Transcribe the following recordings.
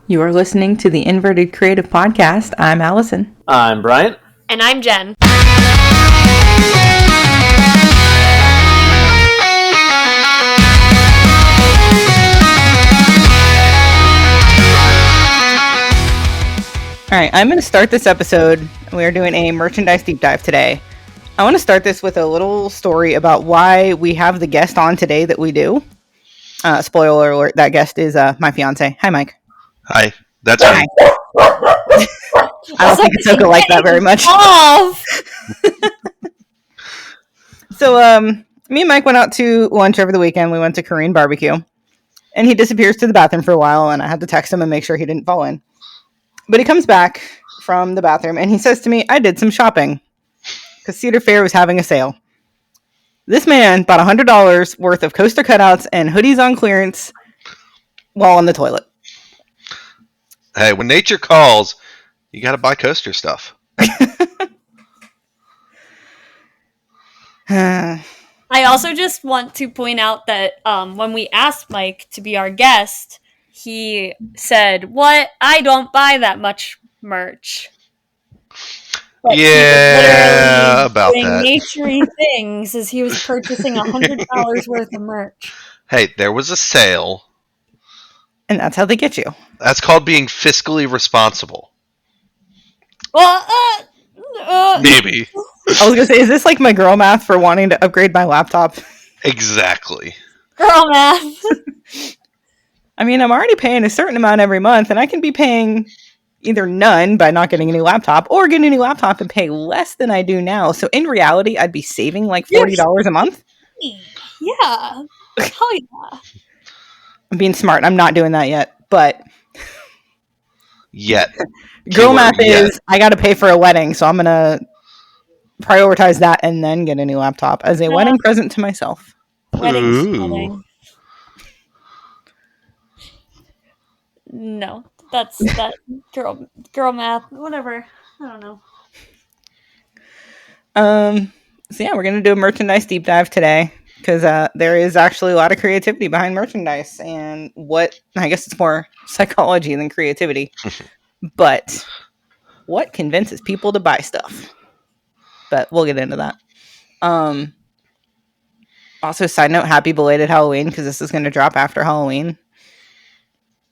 You are listening to the Inverted Creative Podcast. I'm Allison. I'm Brian. And I'm Jen. All right, I'm going to start this episode. We are doing a merchandise deep dive today. I want to start this with a little story about why we have the guest on today that we do. Spoiler alert, that guest is my fiance. Hi, Mike. Hi. That's me. I don't think Ahsoka liked that very much. So, me and Mike went out to lunch over the weekend. We went to Korean barbecue. And he disappears to the bathroom for a while, and I had to text him and make sure he didn't fall in. But he comes back from the bathroom, and he says to me, I did some shopping. Because Cedar Fair was having a sale. This man bought $100 worth of coaster cutouts and hoodies on clearance while on the toilet. Hey, when nature calls, you got to buy coaster stuff. I also just want to point out that when we asked Mike to be our guest, he said, "What? I don't buy that much merch." But yeah, about doing that. Naturey things as he was purchasing $100 worth of merch. Hey, there was a sale. And that's how they get you. That's called being fiscally responsible. Well, Maybe. I was going to say, is this like my girl math for wanting to upgrade my laptop? Exactly. girl math. I mean, I'm already paying a certain amount every month, and I can be paying either none by not getting a new laptop or getting a new laptop and pay less than I do now. So in reality, I'd be saving like $40 a month. Yeah. Hell yeah. I'm being smart. I'm not doing that yet, but Yet. girl math yet. is I got to pay for a wedding, so I'm going to prioritize that and then get a new laptop as a wedding present to myself. Wedding. No, that's that girl math, whatever. I don't know. So yeah, we're going to do a merchandise deep dive today. Because there is actually a lot of creativity behind merchandise, and I guess it's more psychology than creativity. But what convinces people to buy stuff? But we'll get into that. Also, side note, happy belated Halloween, because this is going to drop after Halloween.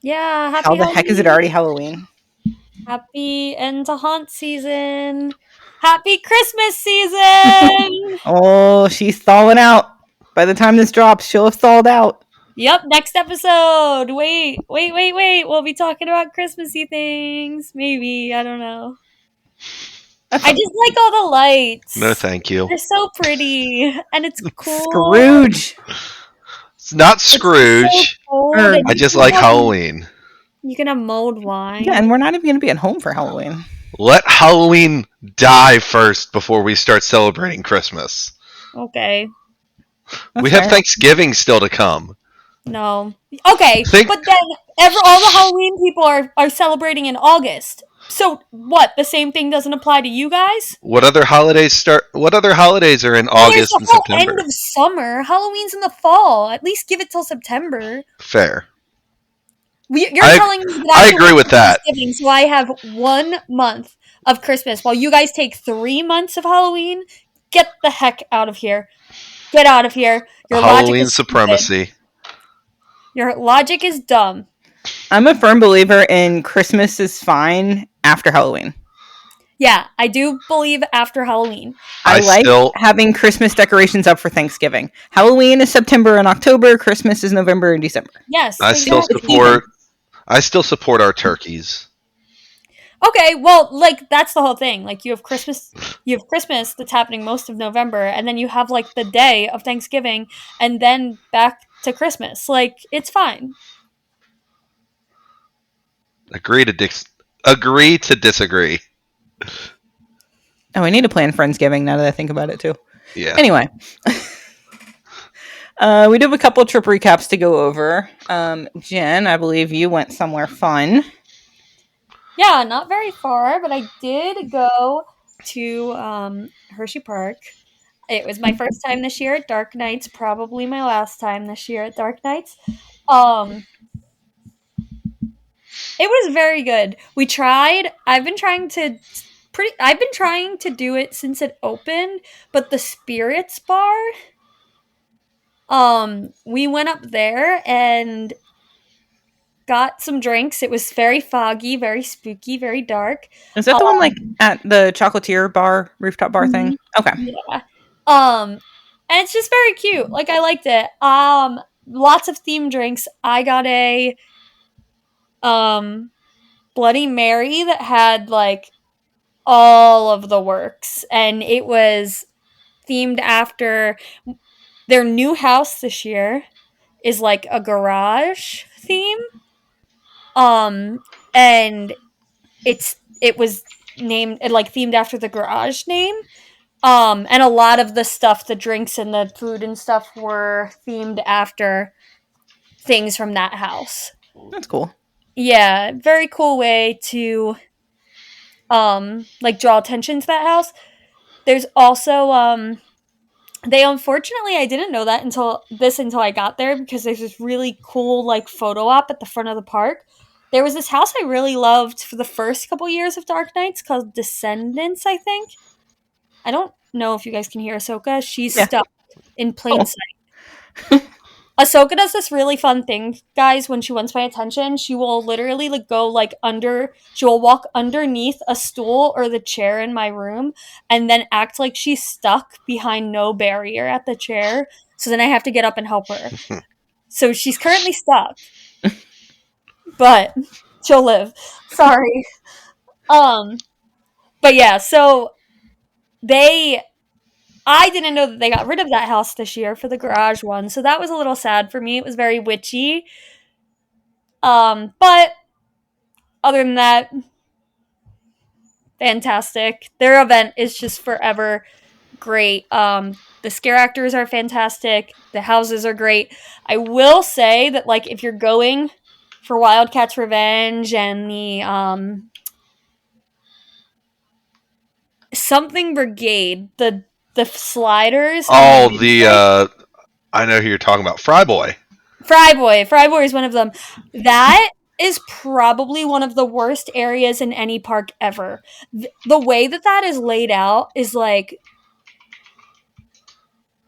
Yeah, happy How the Halloween. heck is it already Halloween? Happy end to haunt season. Happy Christmas season. Oh, she's thawing out. By the time this drops, she'll have thawed out. Yep, next episode. Wait. We'll be talking about Christmassy things. Maybe. I don't know. I just like all the lights. No, thank you. They're so pretty. And it's cool. Scrooge. It's not Scrooge. So I just like Halloween. You can have mulled wine. Yeah, and we're not even going to be at home for Halloween. Let Halloween die first before we start celebrating Christmas. Okay. That's we have fair. Thanksgiving still to come. No. Okay, but then all the Halloween people are celebrating in August. So what? The same thing doesn't apply to you guys? What other holidays are in August and There's the whole September? end of summer. Halloween's in the fall. At least give it till September. Fair. You're telling me that I agree with that. So I have 1 month of Christmas while you guys take 3 months of Halloween? Get the heck out of here. Get out of here. Your Halloween logic is supremacy. stupid. Your logic is dumb. I'm a firm believer in Christmas is fine after Halloween. Yeah, I do believe after Halloween. I like having Christmas decorations up for Thanksgiving. Halloween is September and October. Christmas is November and December. Yes. I still support our turkeys. Okay, well, like that's the whole thing. Like you have Christmas that's happening most of November, and then you have like the day of Thanksgiving, and then back to Christmas. Like it's fine. Agree to disagree. Oh, we need to plan Friendsgiving now that I think about it too. Yeah. Anyway. We do have a couple trip recaps to go over. Jen, I believe you went somewhere fun. Yeah, not very far, but I did go to Hershey Park. It was my first time this year at Dark Nights, probably my last time this year at Dark Nights. It was very good. We tried. I've been trying to do it since it opened, but the Spirits Bar, we went up there and got some drinks. It was very foggy, very spooky, very dark. Is that the one like at the chocolatier bar, rooftop bar thing? Okay. Yeah. And it's just very cute. Like, I liked it. Lots of themed drinks. I got a Bloody Mary that had like all of the works, and it was themed after their new house this year is like a garage theme. And it was named like themed after the garage name. And a lot of the stuff, the drinks and the food and stuff were themed after things from that house. That's cool. Yeah, very cool way to like draw attention to that house. There's also they unfortunately, I didn't know that until I got there, because there's this really cool like photo op at the front of the park. There was this house I really loved for the first couple years of Dark Knights called Descendants, I think. I don't know if you guys can hear Ahsoka. She's stuck in plain sight. Ahsoka does this really fun thing, guys, when she wants my attention. She will literally like go like she will walk underneath a stool or the chair in my room and then act like she's stuck behind no barrier at the chair. So then I have to get up and help her. So she's currently stuck. But she'll live. Sorry. But yeah, so I didn't know that they got rid of that house this year for the garage one, so that was a little sad for me. It was very witchy. But other than that, fantastic. Their event is just forever great. The scare actors are fantastic. The houses are great. I will say that, like, if you're going for Wildcats Revenge and the something Brigade, the sliders. Oh, I know who you're talking about. Fryboy. Fryboy is one of them. That is probably one of the worst areas in any park ever. The way that is laid out is like,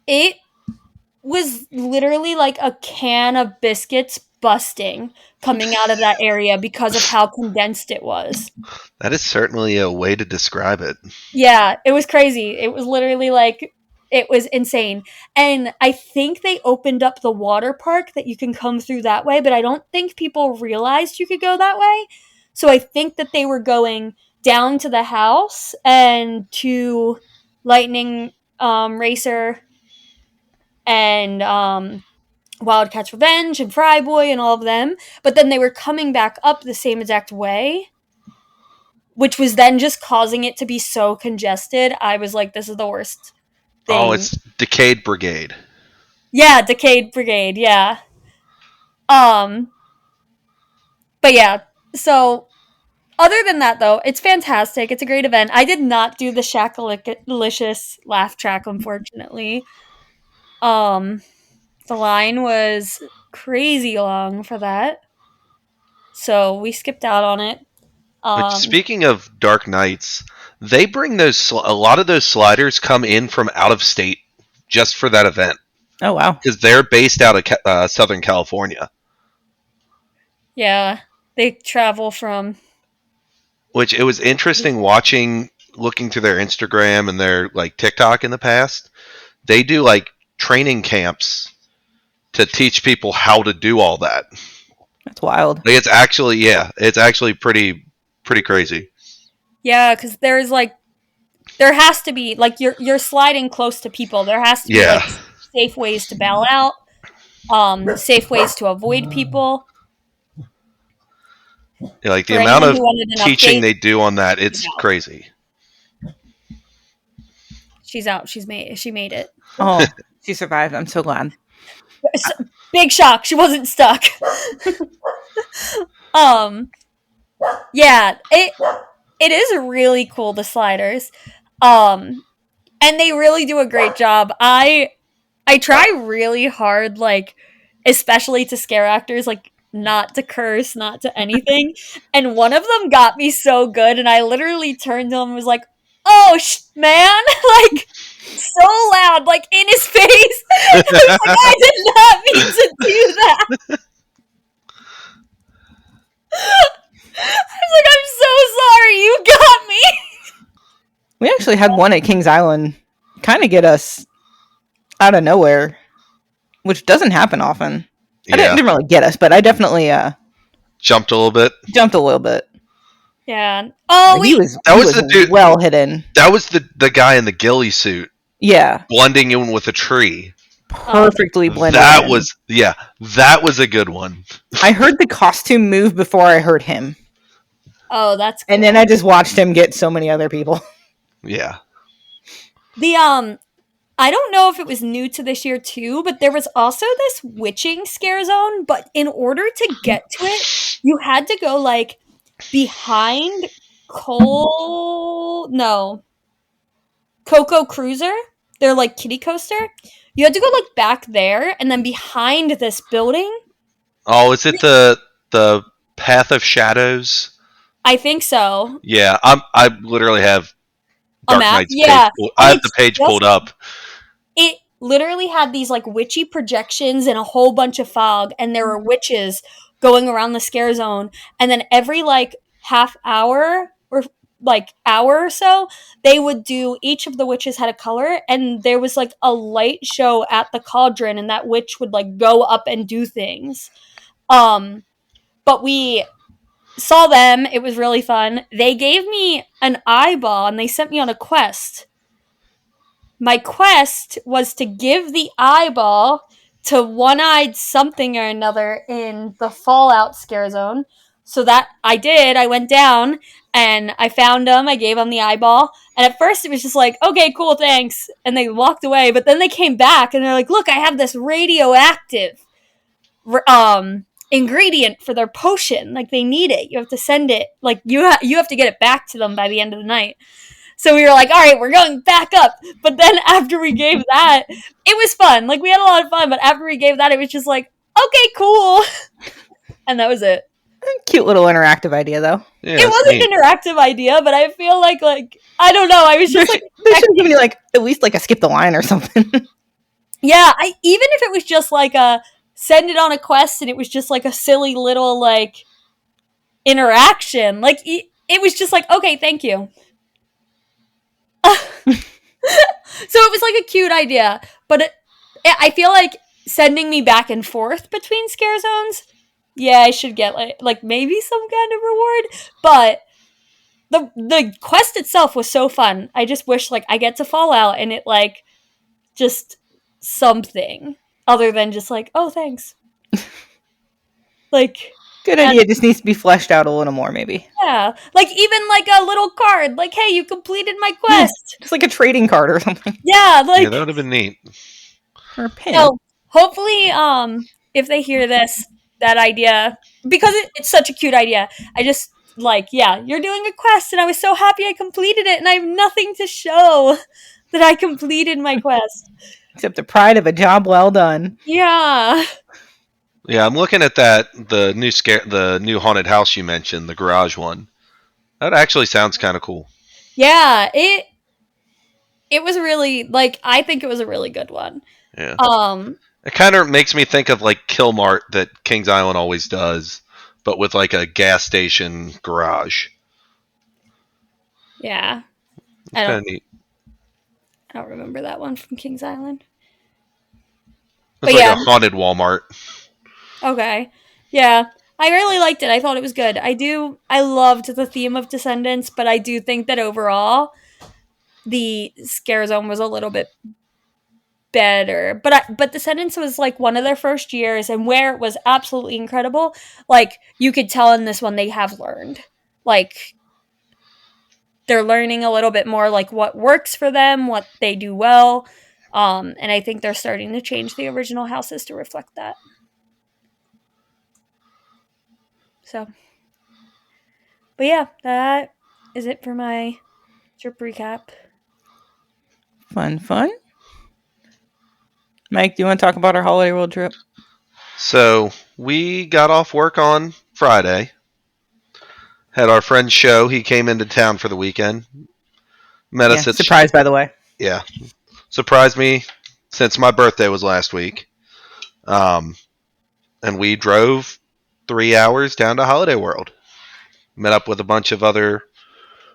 it was literally like a can of biscuits busting coming out of that area because of how condensed it was. That is certainly a way to describe it. Yeah, it was crazy. It was literally like, it was insane. And I think they opened up the water park that you can come through that way, but I don't think people realized you could go that way. So I think that they were going down to the house and to Lightning Racer and Wildcats Revenge and Fryboy and all of them. But then they were coming back up the same exact way, which was then just causing it to be so congested. I was like, this is the worst thing. Oh, it's Decayed Brigade. Yeah, Decayed Brigade, yeah. But yeah, so other than that, though, it's fantastic. It's a great event. I did not do the Shakalicious laugh track, unfortunately. The line was crazy long for that, so we skipped out on it. But speaking of Dark Knights, they bring a lot of those sliders come in from out of state just for that event. Oh, wow. Because they're based out of Southern California. Yeah, they travel from... Which it was interesting looking through their Instagram and their like TikTok in the past. They do like training camps to teach people how to do all that. That's wild. Like, it's actually pretty crazy. Yeah, because there has to be, like, you're sliding close to people. There has to be like, safe ways to bail out, safe ways to avoid people. Yeah, like the amount of teaching they do on that, it's crazy. She's out. She made it. Oh, she survived. I'm so glad. Big shock. She wasn't stuck. Yeah, it is really cool, the sliders. And they really do a great job. I try really hard, like, especially to scare actors, like, not to curse, not to anything. And one of them got me so good, and I literally turned to him and was like, "Oh, man!" like so loud, like in his face. I was like, "I did not mean to do that." I was like, "I'm so sorry, you got me." We actually had one at Kings Island kind of get us out of nowhere, which doesn't happen often. I Yeah, didn't really get us, but I definitely jumped a little bit. jumped a little bit. Yeah. Oh, He wait. was That he was the dude- well hidden. That was the guy in the ghillie suit Yeah, blending in with a tree. perfectly blended. That in. was a good one. I heard the costume move before I heard him, Oh, that's cool. and then I just watched him get so many other people. Yeah. The I don't know if it was new to this year too, but there was also this witching scare zone, but in order to get to it, you had to go like behind Coco Cruiser. They're like kiddie coaster. You had to go like back there and then behind this building. Oh, is it the Path of Shadows? I think so. Yeah, I literally have A Dark map? Knight's Yeah. page. I have the page just- pulled up. It literally had these like witchy projections and a whole bunch of fog, and there were witches going around the scare zone, and then every like half hour or like hour or so they would do, each of the witches had a color, and there was like a light show at the cauldron, and that witch would like go up and do things. But we saw them. It was really fun. They gave me an eyeball and they sent me on a quest. My quest was to give the eyeball to one-eyed something or another in the Fallout scare zone. So that I did. I went down and I found them. I gave them the eyeball. And at first it was just like, okay, cool, thanks. And they walked away. But then they came back and they're like, look, I have this radioactive ingredient for their potion. Like, they need it. You have to send it. Like, you have to get it back to them by the end of the night. So we were like, all right, we're going back up. But then after we gave that, it was fun. Like, we had a lot of fun. But after we gave that, it was just like, okay, cool. And that was it. Cute little interactive idea, though. Yeah, It was an interactive idea, but I feel like I don't know. I was They just should, like, they should have given you like at least like a skip the line or something. yeah. Even if it was just like a send it on a quest, and it was just like a silly little like interaction. Like, it was just like, okay, thank you. So it was like a cute idea, but I feel like sending me back and forth between scare zones, yeah, I should get like maybe some kind of reward. But the quest itself was so fun. I just wish like I get to Fallout and it like just something other than just like, oh, thanks. Like, Good idea. It just needs to be fleshed out a little more, maybe. yeah, like even like a little card, like, hey, you completed my quest. Just like a trading card or something. Yeah, like, Yeah, that would have been neat. Or a pin. so hopefully, if they hear this, that idea, because it's such a cute idea, I just like, yeah, you're doing a quest, and I was so happy I completed it, and I have nothing to show that I completed my quest. Except the pride of a job well done. Yeah, Yeah, I'm looking at the new haunted house you mentioned, the garage one. That actually sounds kind of cool. yeah, it was really like, I think it was a really good one. Yeah. Um, It kind of makes me think of like Killmart that Kings Island always does, but with like a gas station garage. yeah, It's I kind don't, of neat. I don't remember that one from Kings Island. It's But like yeah. a haunted Walmart. Okay. Yeah. I really liked it. I thought it was good. I loved the theme of Descendants, but I do think that overall the scare zone was a little bit better. But Descendants was like one of their first years, and where it was absolutely incredible, like you could tell in this one they have learned. Like, they're learning a little bit more like what works for them, what they do well. And I think they're starting to change the original houses to reflect that. So, but yeah, that is it for my trip recap. Fun. Mike, do you want to talk about our holiday world trip? So we got off work on Friday. Had our friend's show. He came into town for the weekend. Met Yeah, us at surprise, by the way. yeah. Surprised me since my birthday was last week. And we drove 3 hours down to Holiday World. Met up with a bunch of other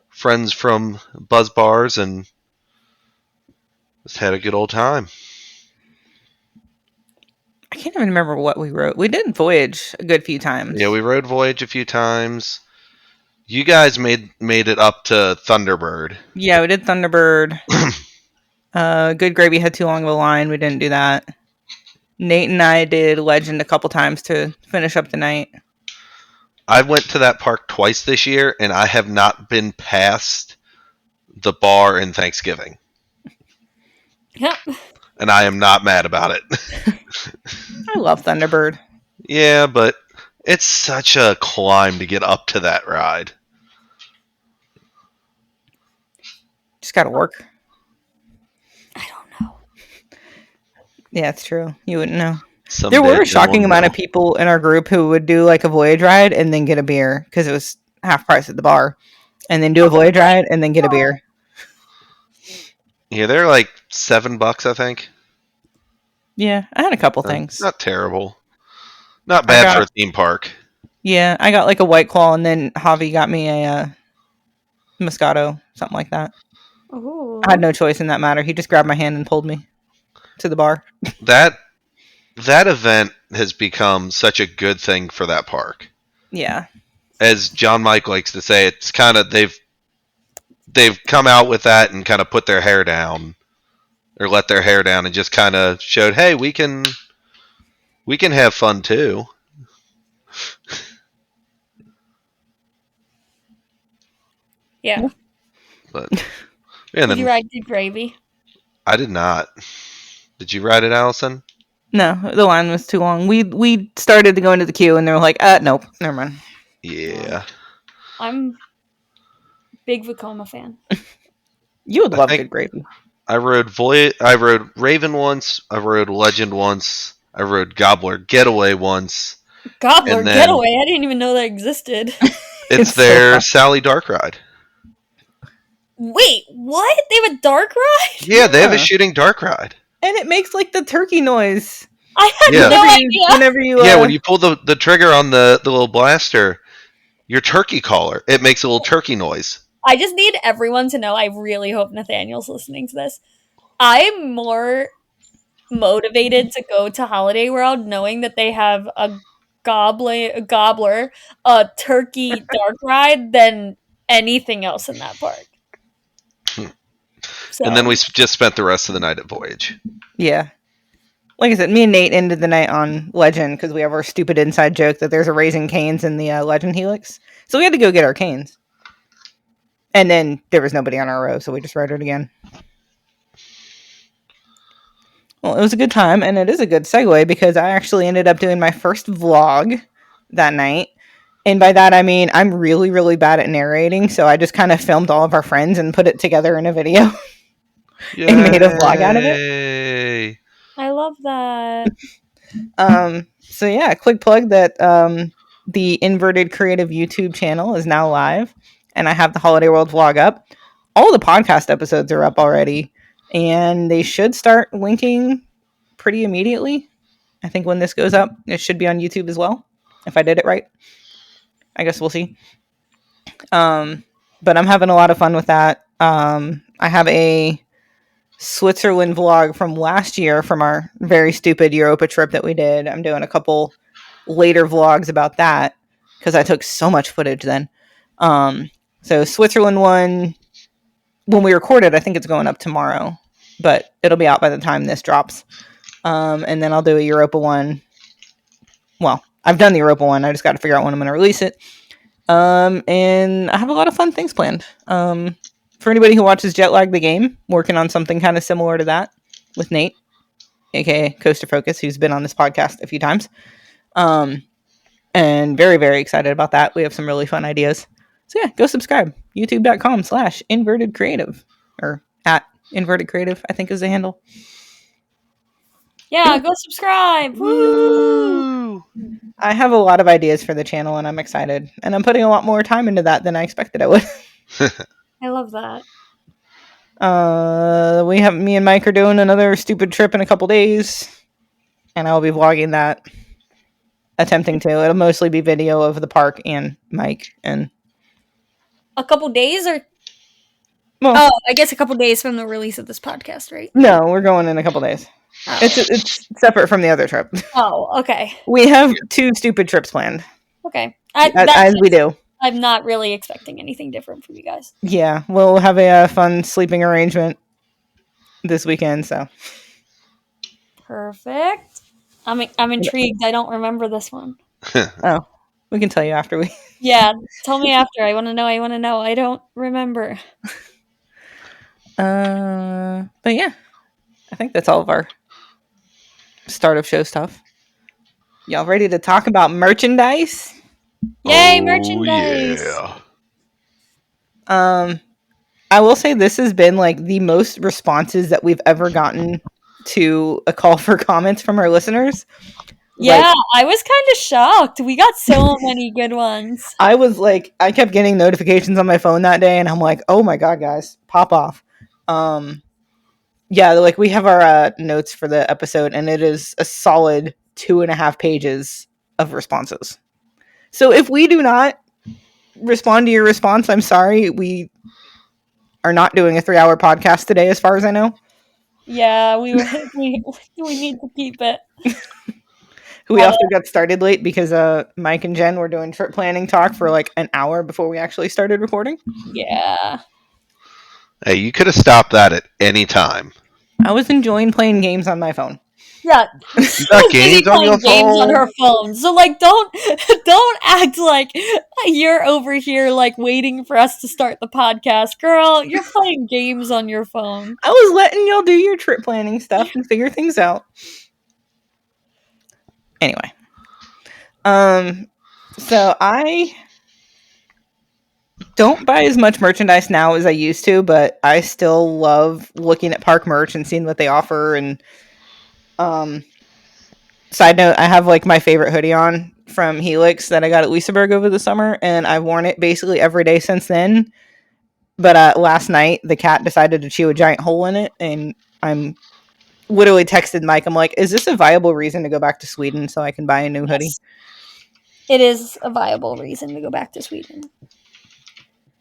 friends from Buzz Bars and just had a good old time. I can't even remember what we wrote. We did Voyage a good few times. Yeah, we rode Voyage a few times. You guys made it up to Thunderbird. Yeah, we did Thunderbird. Good Gravy had too long of a line. We didn't do that. Nate and I did Legend a couple times to finish up the night. I went to that park twice this year, and I have not been past the bar in Thanksgiving. Yep. And I am not mad about it. I love Thunderbird. Yeah, but it's such a climb to get up to that ride. Just gotta work. I don't know. Yeah, it's true. You wouldn't know. Someday There were no a shocking one amount will. of people in our group who would do like a Voyage ride and then get a beer because it was half price at the bar, and then do a Voyage ride and then get a beer. Yeah, they're like $7, I think. Yeah, I had a couple things. Not terrible. Not bad got- for a theme park. Yeah, I got like a White Claw, and then Javi got me a Moscato, something like that. Ooh. I had no choice in that matter. He just grabbed my hand and pulled me to the bar. That event has become such a good thing for that park. Yeah. As John Mike likes to say, it's kind of they've come out with that and kind of put their hair down or let their hair down and just kind of showed, hey, we can have fun too. Yeah. But yeah, Did you then ride Good Gravy? I did not. Did you ride it, Allison? No, the line was too long. We started to go into the queue, and they were like, nope, never mind. Yeah. I'm big Vekoma fan. You would I love think- Good Gravy. I rode Raven once, I rode Legend once, I rode Gobbler Getaway once. Gobbler And then- Getaway. I didn't even know that existed. It's so their fun. Sally Dark ride. Wait, what? They have a dark ride? Yeah, they have a Yeah. shooting dark ride. And it makes like the turkey noise. I had Yeah. no Whenever idea. you, whenever you Yeah, when you pull the trigger on the little blaster, your turkey caller, it makes a little turkey noise. I just need everyone to know. I really hope Nathaniel's listening to this. I'm more motivated to go to Holiday World knowing that they have a gobbler, a turkey dark ride than anything else in that park. So, And then we just spent the rest of the night at Voyage. Yeah. Like I said, me and Nate ended the night on Legend because we have our stupid inside joke that there's a Raising Canes in the Legend Helix. So we had to go get our canes. And then there was nobody on our row, so we just rode it again. Well, it was a good time, and it is a good segue because I actually ended up doing my first vlog that night. And by that, I mean I'm really, really bad at narrating, so I just kind of filmed all of our friends and put it together in a video. And made a vlog out of it? Yay. I love that. So yeah, quick plug that the Inverted Creative YouTube channel is now live, and I have the Holiday World vlog up. All the podcast episodes are up already, and they should start linking pretty immediately. I think when this goes up, it should be on YouTube as well, if I did it right. I guess we'll see. But I'm having a lot of fun with that. I have a Switzerland vlog from last year from our very stupid Europa trip that we did. I'm doing a couple later vlogs about that because I took so much footage then. So Switzerland one, when we recorded, I think it's going up tomorrow, but it'll be out by the time this drops. And then I'll do a Europa one. Well, I've done the Europa one. I just got to figure out when I'm going to release it. And I have a lot of fun things planned. For anybody who watches Jetlag the Game, working on something kind of similar to that with Nate, aka Coaster Focus, who's been on this podcast a few times. And very, very excited about that. We have some really fun ideas. So yeah, go subscribe. YouTube.com/inverted creative or @inverted creative, I think is the handle. Yeah, go subscribe. Woo! I have a lot of ideas for the channel, and I'm excited. And I'm putting a lot more time into that than I expected I would. I love that. Me and Mike are doing another stupid trip in a couple days, and I'll be vlogging that. Attempting to. It'll mostly be video of the park and Mike and. A couple days or Well, oh, I guess a couple days from the release of this podcast, right? no, we're going in a couple days. Oh. It's separate from the other trip. Oh, okay. We have 2 stupid trips planned, Okay. as we do. I'm not really expecting anything different from you guys. Yeah, we'll have a fun sleeping arrangement this weekend. So Perfect. I'm intrigued. I don't remember this one. we can tell you after we. Yeah, tell me after. I want to know. I don't remember. But yeah, I think that's all of our start of show stuff. Y'all ready to talk about merchandise? Yay, merchandise! Yeah. I will say this has been like the most responses that we've ever gotten to a call for comments from our listeners. Yeah, Like, I was kind of shocked. We got so many good ones. I was like, I kept getting notifications on my phone that day, and I'm like, oh my god, guys, pop off. Yeah, like we have our notes for the episode, and it is a solid 2.5 pages of responses. So if we do not respond to your response, I'm sorry. We are not doing a 3-hour podcast today, as far as I know. Yeah, we need to keep it. We also got started late because Mike and Jen were doing trip planning talk for like an hour before we actually started recording. Yeah. Hey, you could have stopped that at any time. I was enjoying playing games on my phone. Yeah, You got games on your games on phone? her phone. So like, don't act like you're over here like waiting for us to start the podcast, girl. You're playing games on your phone. I was letting y'all do your trip planning stuff and figure things out. Anyway, so I don't buy as much merchandise now as I used to, but I still love looking at park merch and seeing what they offer. And side note, I have like my favorite hoodie on from Helix that I got at Liseberg over the summer, and I've worn it basically every day since then. But last night, the cat decided to chew a giant hole in it, and I'm literally texted Mike. I'm like, is this a viable reason to go back to Sweden so I can buy a new hoodie? It is a viable reason to go back to Sweden.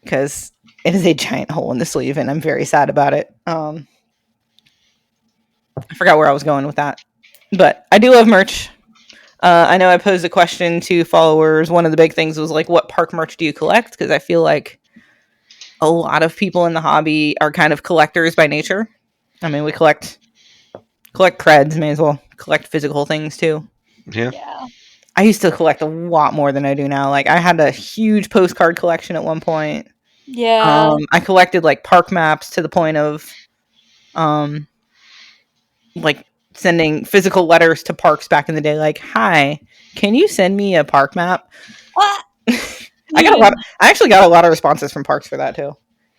Because it is a giant hole in the sleeve, and I'm very sad about it. I forgot where I was going with that. But I do love merch. I know I posed a question to followers. One of the big things was like, what park merch do you collect? Because I feel like a lot of people in the hobby are kind of collectors by nature. I mean, we collect creds, may as well collect physical things too. Yeah. I used to collect a lot more than I do now. Like, I had a huge postcard collection at one point. Yeah. I collected like park maps to the point of like sending physical letters to parks back in the day, like, hi, can you send me a park map? What? I actually got a lot of responses from parks for that too.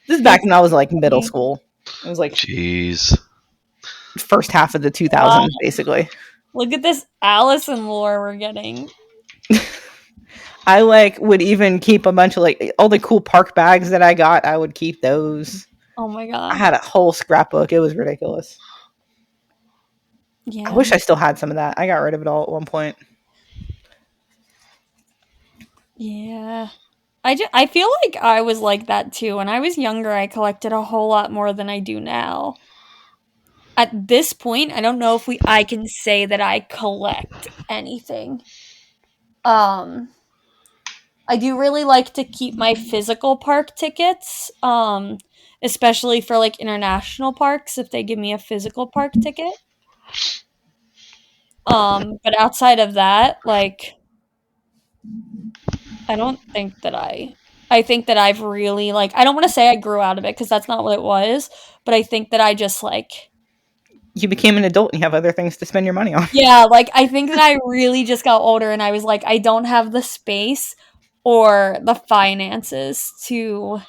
This is back when I was like middle school. It was like Jeez. first half of the 2000s, basically. Look at this Allison lore we're getting. I like would even keep a bunch of like all the cool park bags that I got. I would keep those. Oh my god. I had a whole scrapbook. It was ridiculous. Yeah. I wish I still had some of that. I got rid of it all at one point. Yeah. I feel like I was like that too. When I was younger, I collected a whole lot more than I do now. At this point, I don't know if I can say that I collect anything. I do really like to keep my physical park tickets, especially for like international parks if they give me a physical park ticket. But outside of that, like, I don't think that I think that I've really, like, I don't want to say I grew out of it because that's not what it was, but I think that I just, like, You became an adult and you have other things to spend your money on. yeah, like, I think that I really just got older and I was like, I don't have the space or the finances to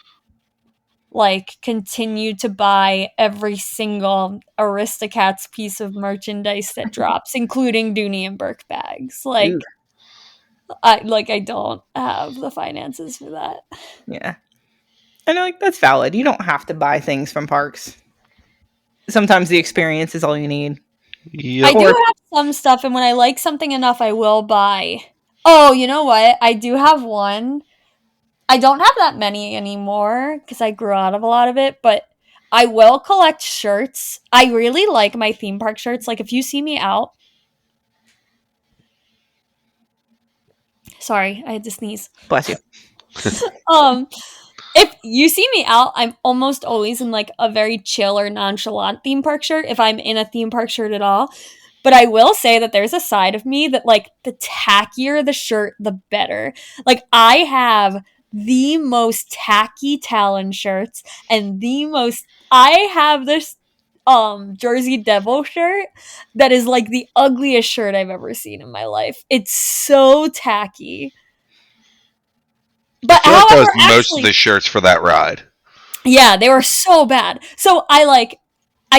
like continue to buy every single Aristocats piece of merchandise that drops, including Dooney and Burke bags. Like Ooh. I don't have the finances for that. Yeah. I know, like, that's valid. You don't have to buy things from parks. Sometimes the experience is all you need. I Yep. do have some stuff, and when I like something enough, I will buy. Oh, you know what? I do have one. I don't have that many anymore because I grew out of a lot of it, but I will collect shirts. I really like my theme park shirts. Like, if you see me out. Sorry, I had to sneeze. Bless you. If you see me out, I'm almost always in like a very chill or nonchalant theme park shirt if I'm in a theme park shirt at all. But I will say that there's a side of me that, like, the tackier the shirt, the better. Like, I have the most tacky Talon shirts and I have this Jersey Devil shirt that is like the ugliest shirt I've ever seen in my life. It's so tacky. I But feel like that was however, most of the shirts for that ride. yeah, they were so bad. So I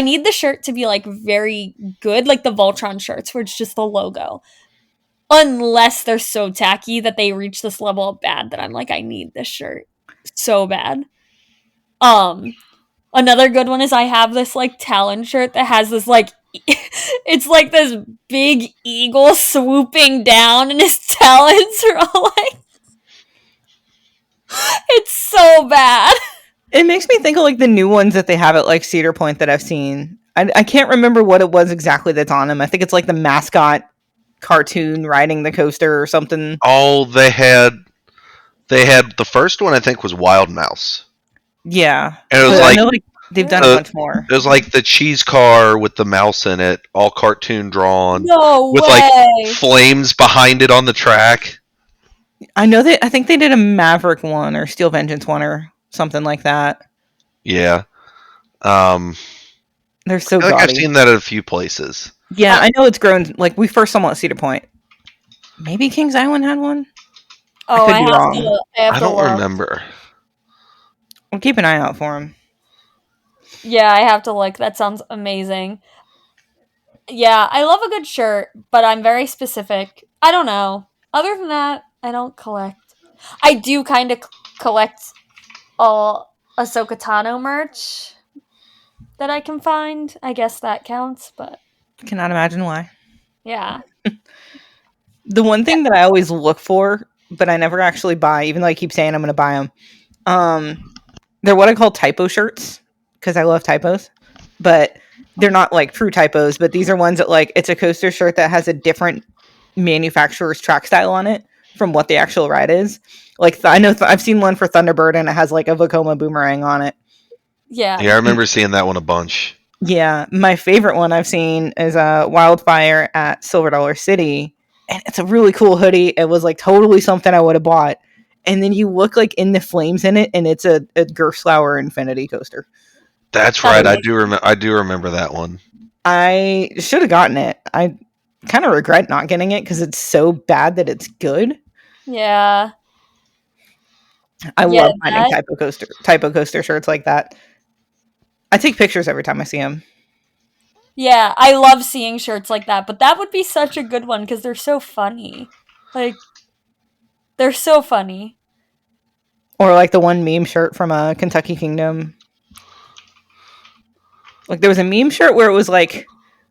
need the shirt to be like very good, like the Voltron shirts where it's just the logo. Unless they're so tacky that they reach this level of bad that I'm like, I need this shirt so bad. Another good one is I have this like Talon shirt that has this like it's like this big eagle swooping down and his talons are all like it's so bad. It makes me think of like the new ones that they have at like Cedar Point that I've seen. I can't remember what it was exactly that's on them. I think it's like the mascot cartoon riding the coaster or something. Oh, they had the first one I think was Wild Mouse. Yeah. And it was But I like know like they've done a bunch more. it was like the cheese car with the mouse in it, all cartoon drawn, No with way. like flames behind it on the track. I know that I think they did a Maverick one or Steel Vengeance one or something like that. Yeah. They're so I feel like I've gaudy. seen that at a few places. Yeah, I know it's grown. Like we first saw them at Cedar Point. Maybe Kings Island had one. Oh, could be wrong. I don't remember. We'll keep an eye out for them. Yeah, I have to look. That sounds amazing. Yeah, I love a good shirt, but I'm very specific. I don't know. Other than that, I don't collect. I do kind of collect all Ahsoka Tano merch that I can find. I guess that counts, but Cannot imagine why. yeah. The one thing that I always look for, but I never actually buy, even though I keep saying I'm going to buy them, they're what I call typo shirts because I love typos, but they're not like true typos. But these are ones that like it's a coaster shirt that has a different manufacturer's track style on it from what the actual ride is. Like I know I've seen one for Thunderbird and it has like a Vekoma boomerang on it. Yeah. Yeah, I remember seeing that one a bunch. Yeah, my favorite one I've seen is Wildfire at Silver Dollar City, and it's a really cool hoodie. It was like totally something I would have bought. And then you look like in the flames in it, and it's a Gerstlauer Infinity coaster. That's right. I do remember that one. I should have gotten it. I kind of regret not getting it because it's so bad that it's good. Yeah. I love finding typo coaster shirts like that. I take pictures every time I see them. Yeah, I love seeing shirts like that, but that would be such a good one because they're so funny. Like, they're so funny. Or like the one meme shirt from Kentucky Kingdom. Like there was a meme shirt where it was like,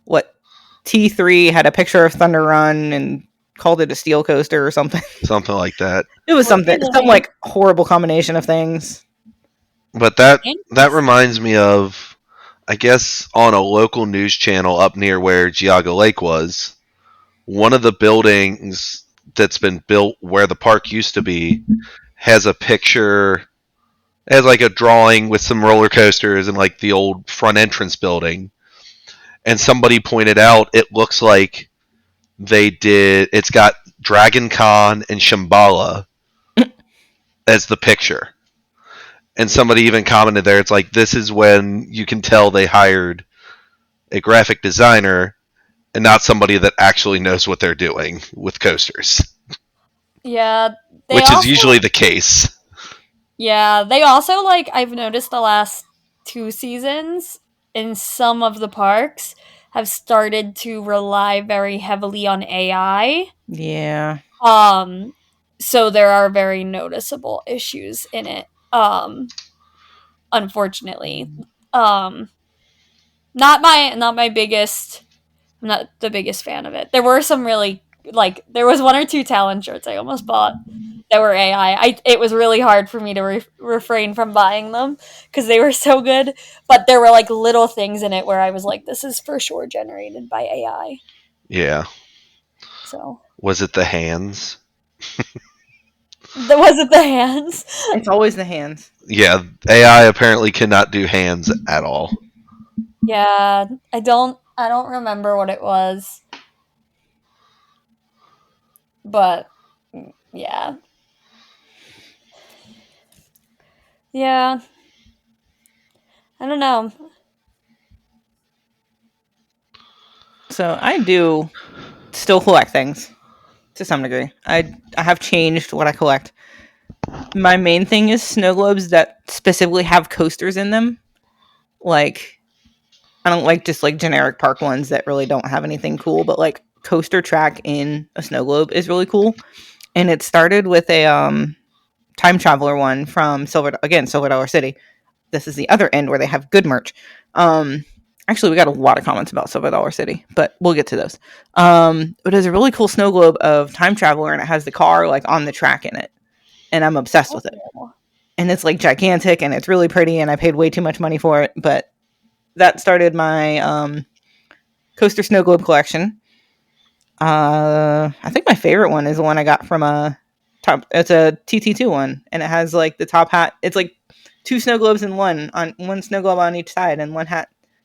what, T3 had a picture of Thunder Run and called it a steel coaster or something. Something like that. It was some like horrible combination of things. But that reminds me of, I guess, on a local news channel up near where Geauga Lake was, one of the buildings that's been built where the park used to be has a picture, has like a drawing with some roller coasters and like the old front entrance building. And somebody pointed out it looks like it's got Dragon Con and Shambhala as the picture. And somebody even commented there, it's like, this is when you can tell they hired a graphic designer and not somebody that actually knows what they're doing with coasters. Yeah. Which is usually the case. Yeah, they also, like, I've noticed the last 2 seasons in some of the parks have started to rely very heavily on AI. Yeah. So there are very noticeable issues in it. Unfortunately. Um, not my biggest I'm not the biggest fan of it. There were some really, like, there was 1 or 2 Talon shirts I almost bought that were AI. It was really hard for me to refrain from buying them because they were so good. But there were, like, little things in it where I was like, this is for sure generated by AI. Yeah. So Was it the hands? was it the hands? It's always the hands. Yeah, AI apparently cannot do hands at all. Yeah, I don't remember what it was, but yeah, yeah. I don't know. So I do still collect things to some degree. I have changed what I collect. My main thing is snow globes that specifically have coasters in them. Like, I don't like just like generic park ones that really don't have anything cool, but like coaster track in a snow globe is really cool. And it started with a time traveler one from Silver Dollar City. This is the other end where they have good merch. Actually, we got a lot of comments about Silver Dollar City, but we'll get to those. But there's a really cool snow globe of time traveler, and it has the car like on the track in it, and I'm obsessed with it. And it's like gigantic, and it's really pretty, and I paid way too much money for it, but that started my coaster snow globe collection. I think my favorite one is the one I got from a top. It's a TT2 one, and it has like the top hat. It's like 2 snow globes in one snow globe on each side, and one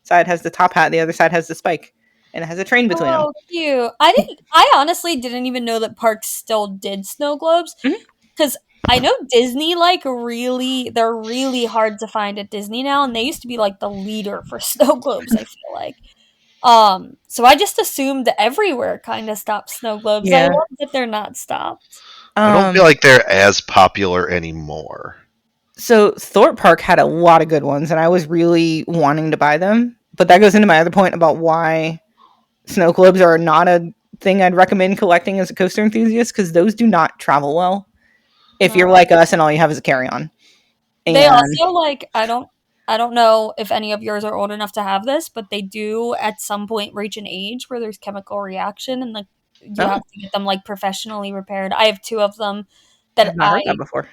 side has the top hat, the other side has the spike, and it has a train between them. Oh, cute. I honestly didn't even know that parks still did snow globes Mhm. because I know Disney, like, they're really hard to find at Disney now, and they used to be like the leader for snow globes, I feel like. So I just assumed that everywhere kind of stopped snow globes. I Yeah. love that they're not stopped. I don't feel like they're as popular anymore. So Thorpe Park had a lot of good ones, and I was really wanting to buy them. But that goes into my other point about why snow globes are not a thing I'd recommend collecting as a coaster enthusiast, because those do not travel well if you're No. like us and all you have is a carry-on. They And also, like, I don't know if any of yours are old enough to have this, but they do at some point reach an age where there's chemical reaction and, like, you oh, have to get them, like, professionally repaired. I have 2 of them I've that not heard that before.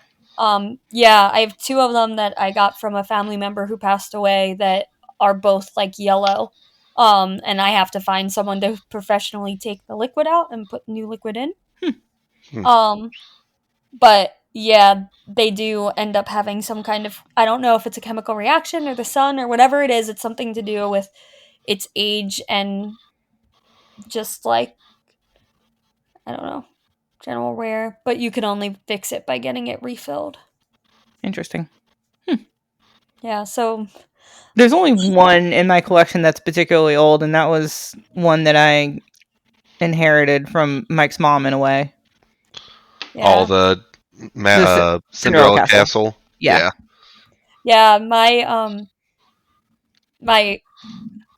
yeah, I have 2 of them that I got from a family member who passed away that are both, like, yellow. And I have to find someone to professionally take the liquid out and put new liquid in. Hmm. But yeah, they do end up having some kind of, I don't know if it's a chemical reaction or the sun or whatever it is, it's something to do with its age and just, like, I don't know, general wear, but you can only fix it by getting it refilled. Interesting. Yeah, so There's only one in my collection that's particularly old, and that was one that I inherited from Mike's mom in a way. yeah. All the Cinderella Castle. Yeah. Yeah, my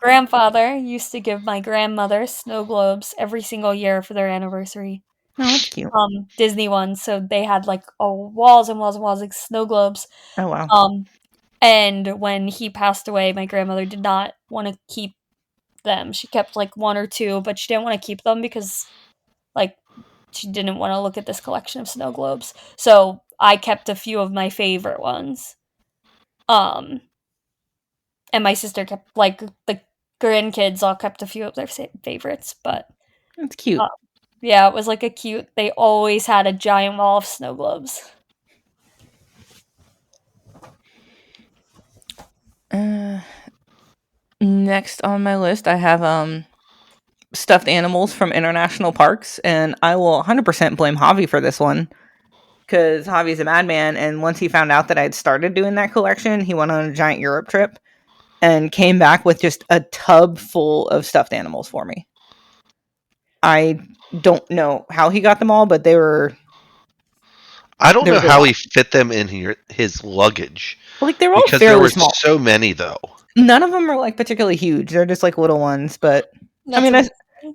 grandfather used to give my grandmother snow globes every single year for their anniversary. Oh, that's cute. Disney ones, so they had, like, walls and walls and walls of snow globes. Oh, wow. And when he passed away, my grandmother did not want to keep them. She kept, like, 1 or 2, but she didn't want to keep them because, like, she didn't want to look at this collection of snow globes. So I kept a few of my favorite ones. And my sister kept, like, the grandkids all kept a few of their favorites, but That's cute. yeah, it was like a cute. They always had a giant wall of snow globes. Next on my list, I have stuffed animals from international parks, and I will 100% blame Javi for this one because Javi's a madman. And once he found out that I'd started doing that collection, he went on a giant Europe trip and came back with just a tub full of stuffed animals for me. I don't know how he got them all, but they were I don't know There's a how lot. he fit them in his luggage Like they're all because there fairly were small. so many though. None of them are like particularly huge. They're just like little ones. But I That's mean, amazing.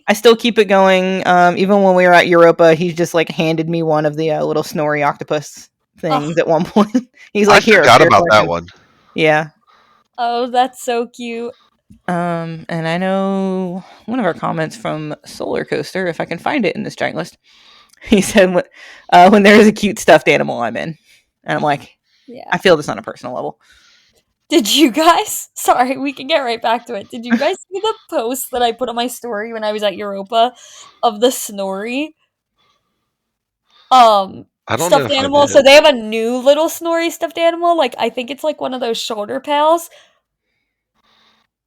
I still keep it going. Even when we were at Europa, he's just like handed me one of the little Snorri octopus things at one point. He's I like, "Here, forgot for your about that collection." one. Yeah. Oh, that's so cute. And I know one of our comments from Solar Coaster, if I can find it in this giant list, he said, "When there is a cute stuffed animal, I'm in." And I'm like, Yeah. I feel this on a personal level. Did you guys? Sorry, we can get right back to it. Did you guys see the post that I put on my story when I was at Europa of the Snorri? I don't know Stuffed if I animal. did. So they have a new little Snorri stuffed animal. Like I think it's like one of those shoulder pails.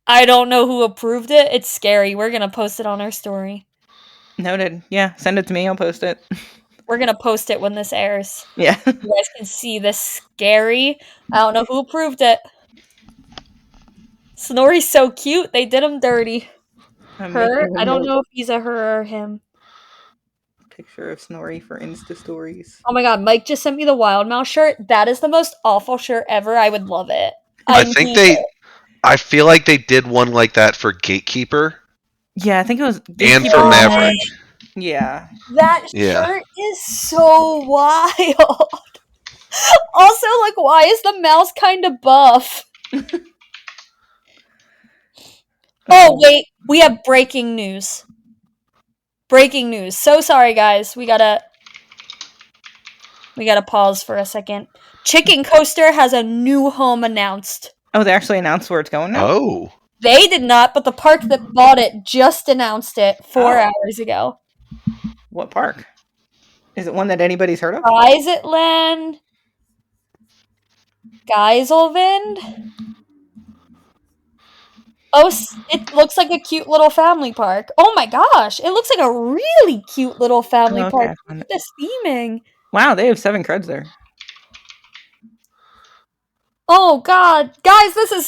I don't know who approved it. It's scary. We're gonna post it on our story. Noted. Yeah, send it to me. I'll post it. We're gonna post it when this airs. Yeah. You guys can see this scary. I don't know who approved it. Snorri's so cute. They did him dirty. Her? I don't know if he's a her or him. Picture of Snorri for Insta stories. Oh my god, Mike just sent me the Wild Mouse shirt. That is the most awful shirt ever. I would love it. I think I feel like they did one like that for Gatekeeper Yeah, I think it was and Gatekeeper for and then- Maverick. Yeah. That Yeah. shirt is so wild. Also, like, why is the mouse kind of buff? Oh, wait. We have breaking news. Breaking news. So sorry, guys. We gotta pause for a second. Chicken Coaster has a new home announced. Oh, they actually announced where it's going now? Oh. They did not, but the park that bought it just announced it 4 hours ago. What park? Is it one that anybody's heard of? Geiselland? Geiselwind? Oh, it looks like a cute little family park. Oh my gosh, it looks like a really cute little family Oh, okay, park. I found Look it. at this theming. Wow, they have 7 creds there. Oh god, guys, this is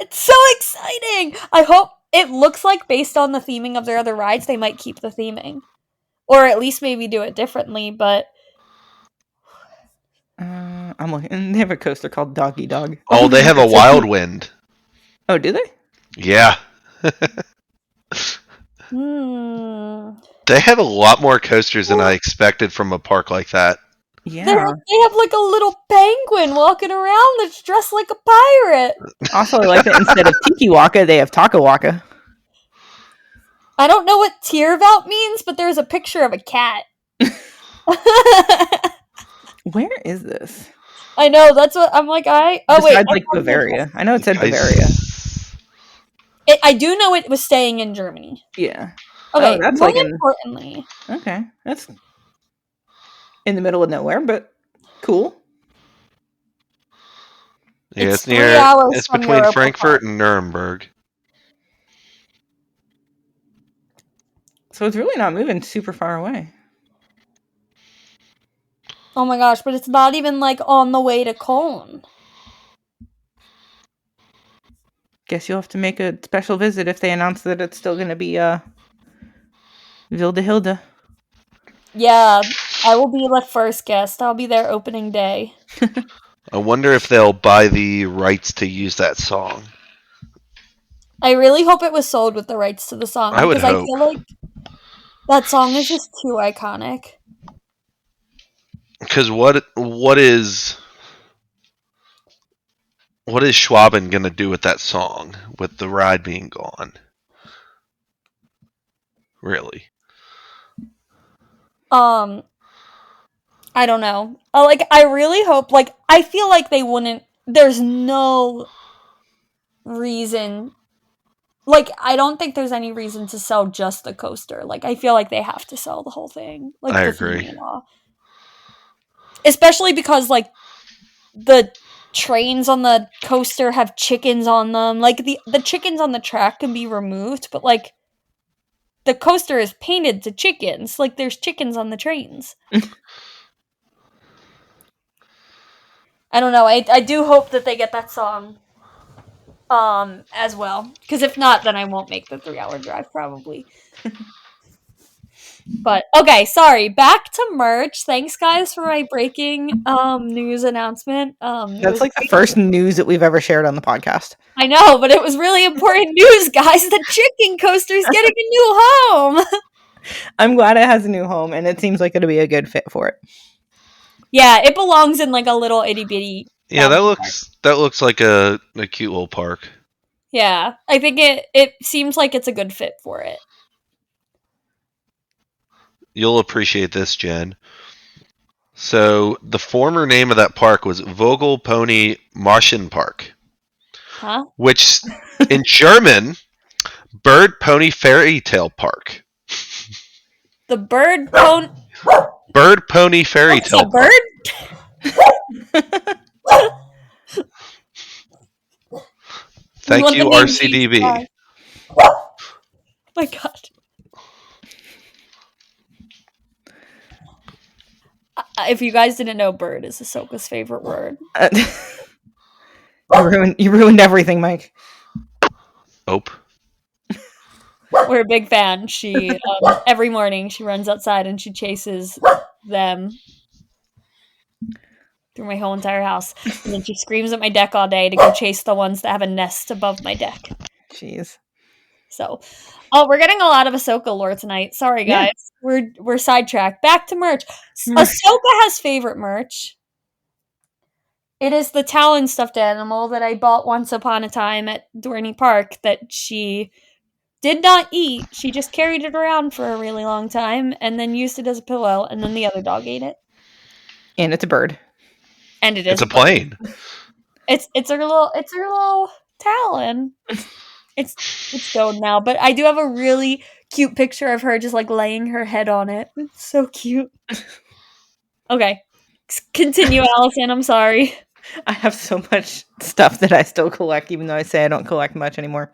it's so exciting. I hope it looks like based on the theming of their other rides, they might keep the theming. Or at least maybe do it differently, but I'm looking. They have a coaster called Doggy Dog. Oh, they have a Wild Wind. Oh, do they? Yeah. They have a lot more coasters than I expected from a park like that. Yeah. They have like a little penguin walking around that's dressed like a pirate. Also, I like that instead of Tiki Waka, they have Taka Waka. I don't know what Tiervelt means, but there's a picture of a cat. Where is this? I know, that's what I'm like. Besides, like Bavaria. I know it said Bavaria. I do know it was staying in Germany. Yeah. Okay, that's more like importantly. Okay, that's in the middle of nowhere, but cool. Yeah, It's it's 3 near. hours It's from between Europa Frankfurt Park. and Nuremberg. So it's really not moving super far away. Oh my gosh, but it's not even like on the way to Cologne. Guess you'll have to make a special visit if they announce that it's still going to be Vilde Hilde. Yeah, I will be the first guest. I'll be there opening day. I wonder if they'll buy the rights to use that song. I really hope it was sold with the rights to the song. I would because hope. I feel like that song is just too iconic. Because what is Schwaben gonna do with that song with the ride being gone? Really? I don't know. I really hope. I feel like they wouldn't. There's no reason. I don't think there's any reason to sell just the coaster. I feel like they have to sell the whole thing. I the agree. theme and all. Especially because the trains on the coaster have chickens on them. The chickens on the track can be removed, but the coaster is painted to chickens. There's chickens on the trains. I don't know. I do hope that they get that song as well. Because if not, then I won't make the 3-hour drive, probably. But okay, sorry. Back to merch. Thanks, guys, for my breaking news announcement. It That's was like the great. first news that we've ever shared on the podcast. I know, but it was really important news, guys. The chicken coaster's getting a new home. I'm glad it has a new home, and it seems like it'll be a good fit for it. Yeah, it belongs in like a little itty bitty. Yeah, boundary that looks like a cute little park. Yeah, I think it seems like it's a good fit for it. You'll appreciate this, Jen. So the former name of that park was Vogel Pony Marschenpark, Huh? which in German, Bird Pony Fairy Tale Park. The bird Bird Pony Fairy What's Tale a bird? Thank want you, the name RCDB. changed. Oh my god. If you guys didn't know, bird is Ahsoka's favorite word. You ruined everything, Mike. Ope. We're a big fan. She every morning she runs outside and she chases them through my whole entire house, and then she screams at my deck all day to go chase the ones that have a nest above my deck. Jeez. So, we're getting a lot of Ahsoka lore tonight. Sorry, guys. Yeah. We're sidetracked. Back to merch. Ahsoka has favorite merch. It is the Talon stuffed animal that I bought once upon a time at Dorney Park that she did not eat. She just carried it around for a really long time and then used it as a pillow, and then the other dog ate it. And it's a bird. And it is It's a plane. It's her little Talon. It's stoned now, but I do have a really cute picture of her just like laying her head on it. It's so cute. Okay. Continue, Allison. I'm sorry. I have so much stuff that I still collect, even though I say I don't collect much anymore.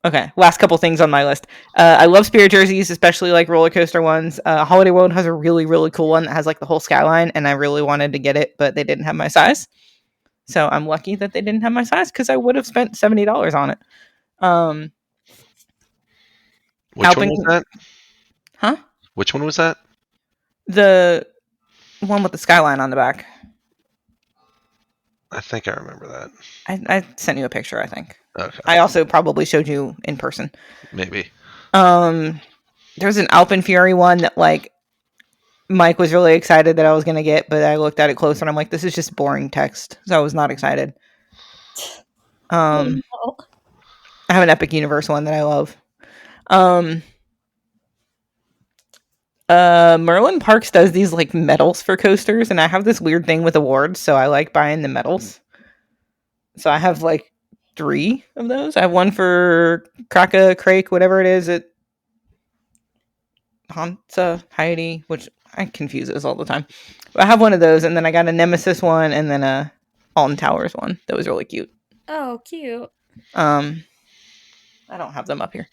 Okay, last couple things on my list. I love spirit jerseys, especially like roller coaster ones. Holiday World has a really, really cool one that has like the whole skyline, and I really wanted to get it, but they didn't have my size. So I'm lucky that they didn't have my size because I would have spent $70 on it. Which one was that? Huh? Which one was that? The one with the skyline on the back. I think I remember that. I sent you a picture, I think. Okay. I also probably showed you in person. Maybe. There's an Alpenfury one that like Mike was really excited that I was gonna get, but I looked at it closer and I'm like, this is just boring text, so I was not excited. I have an Epic Universe one that I love. Merlin Parks does these like medals for coasters, and I have this weird thing with awards, so I like buying the medals. So I have like 3 of those. I have one for Kraka, Crake, whatever it is at Hansa, Heidi, which I confuse those all the time. But I have one of those, and then I got a Nemesis one, and then a Alton Towers one that was really cute. Oh, cute. I don't have them up here.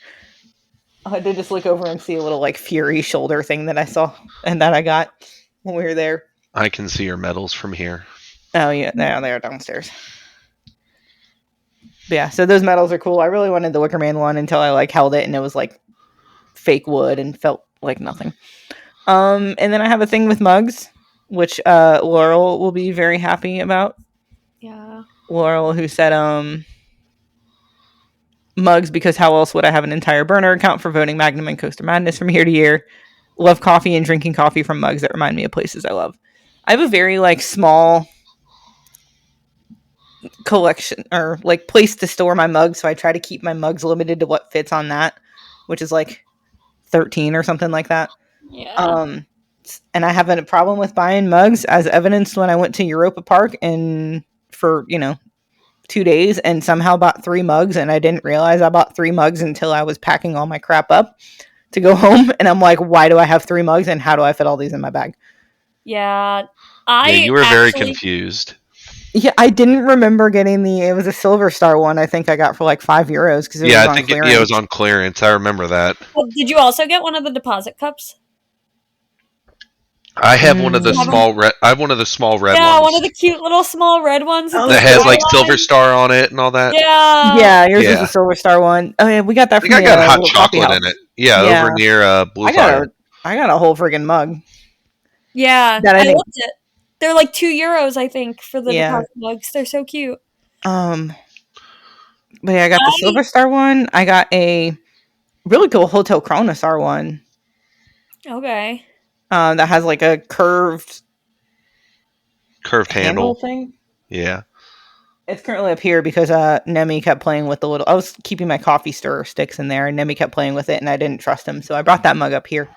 I did just look over and see a little like Fury shoulder thing that I saw and that I got when we were there. I can see your medals from here. Oh yeah, they are downstairs. But yeah, so those medals are cool. I really wanted the Wicker Man one until I like held it and it was like fake wood and felt like nothing. And then I have a thing with mugs, which Laurel will be very happy about. Yeah. Laurel, who said mugs, because how else would I have an entire burner account for voting Magnum and Coaster Madness from year to year? Love coffee and drinking coffee from mugs that remind me of places I love. I have a very like small collection or like place to store my mugs, so I try to keep my mugs limited to what fits on that, which is like 13 or something like that. Yeah. And I have a problem with buying mugs, as evidenced when I went to Europa Park and for 2 days and somehow bought 3 mugs, and I didn't realize I bought 3 mugs until I was packing all my crap up to go home, and I'm like, why do I have 3 mugs and how do I fit all these in my bag? Yeah. You were very confused. Yeah, I didn't remember getting it was a Silver Star one I think I got for like €5 because I think it was on clearance. I remember that. Well, did you also get one of the deposit cups? I have one of the small red. I have one of the small red ones. Yeah, one of the cute little small red ones. That has like Silver Star on it and all that. Yeah. Yeah, yours is a Silver Star one. Oh yeah, we got that I from think I got hot little coffee chocolate house. in it. Yeah, Yeah. over near Blue I Fire. got a whole friggin' mug. Yeah, That I I think- loved it. They're like €2, I think, for the Yeah. deposit mugs. They're so cute. But yeah, I got the Silver Star one. I got a really cool Hotel Chronosar one. Okay. That has like a curved handle Handle. thing. Yeah. It's currently up here because Nemi kept playing with the little. I was keeping my coffee stirrer sticks in there, and Nemi kept playing with it, and I didn't trust him, so I brought that mug up here.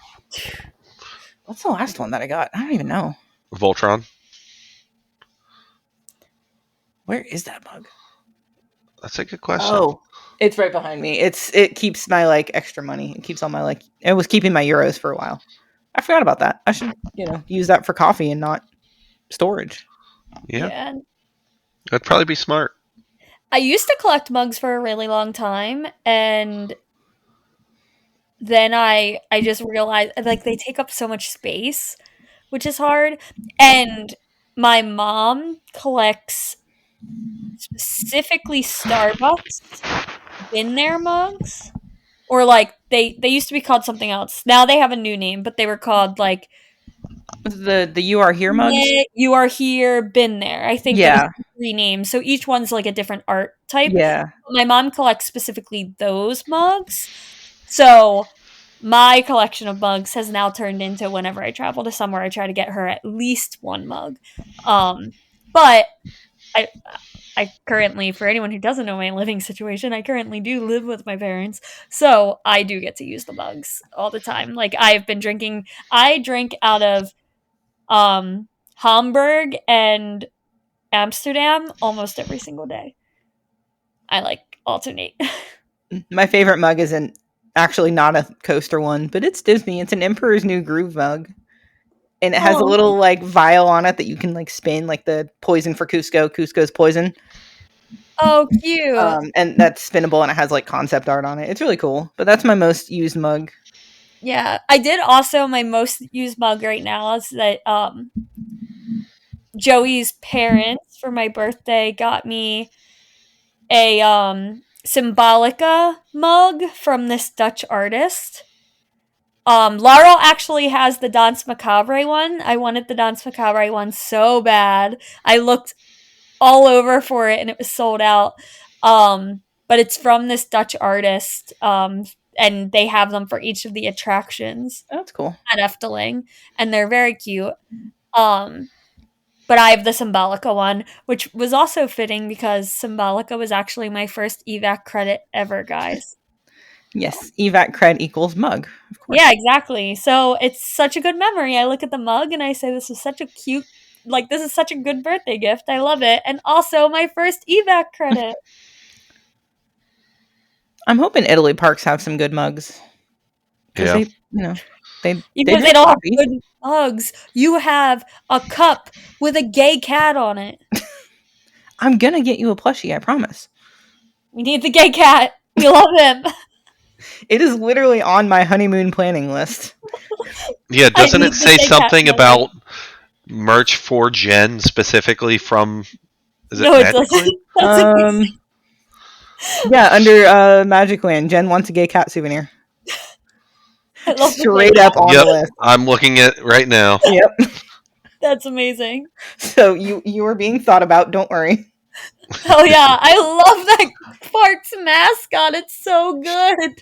What's the last one that I got? I don't even know. Voltron. Where is that mug? That's a good question. Oh, it's right behind me. It keeps my like extra money. It keeps all my like. It was keeping my euros for a while. I forgot about that. I should use that for coffee and not storage. Yeah. That'd probably be smart. I used to collect mugs for a really long time, and then I just realized like they take up so much space, which is hard. And my mom collects specifically Starbucks in their mugs, or like they used to be called something else. Now they have a new name, but they were called like The You Are Here mugs. You Are Here, Been There. I think Yeah. there was 3 names, so each one's like a different art type. Yeah. My mom collects specifically those mugs, so my collection of mugs has now turned into whenever I travel to somewhere, I try to get her at least one mug. But I currently, for anyone who doesn't know my living situation, I currently do live with my parents, so I do get to use the mugs all the time. Like I drink out of Hamburg and Amsterdam almost every single day. I like alternate. My favorite mug isn't actually not a coaster one, but it's Disney. It's an Emperor's New Groove mug. And it has a little like vial on it that you can like spin, like the poison for Cusco's poison. Oh, cute. And that's spinnable, and it has like concept art on it. It's really cool. But that's my most used mug. Yeah, I did also, my most used mug right now is that Joey's parents for my birthday got me a Symbolica mug from this Dutch artist. Laurel actually has the Danse Macabre one. I wanted the Danse Macabre one so bad. I looked all over for it and it was sold out. But it's from this Dutch artist. And they have them for each of the attractions Oh, that's cool. at Efteling, and they're very cute. But I have the Symbolica one, which was also fitting because Symbolica was actually my first evac credit ever, guys. Yes, evac cred equals mug. Of course. Yeah, exactly. So it's such a good memory. I look at the mug and I say, this is such a cute, like, this is such a good birthday gift. I love it. And also my first evac credit. I'm hoping Italy parks have some good mugs. Yeah. They, they Even if they don't have good mugs, you have a cup with a gay cat on it. I'm gonna get you a plushie, I promise. We need the gay cat. We love him. It is literally on my honeymoon planning list. Yeah, doesn't need it to say say something cat about merch for Jen specifically from? Is it No, it Magic doesn't. Land? That's Yeah, under Magic Land, Jen wants a gay cat souvenir. I love the Straight gay up cat. on the list. I'm looking at it right now. Yep. That's amazing. So you are being thought about. Don't worry. Oh yeah, I love that Parks mascot. It's so good.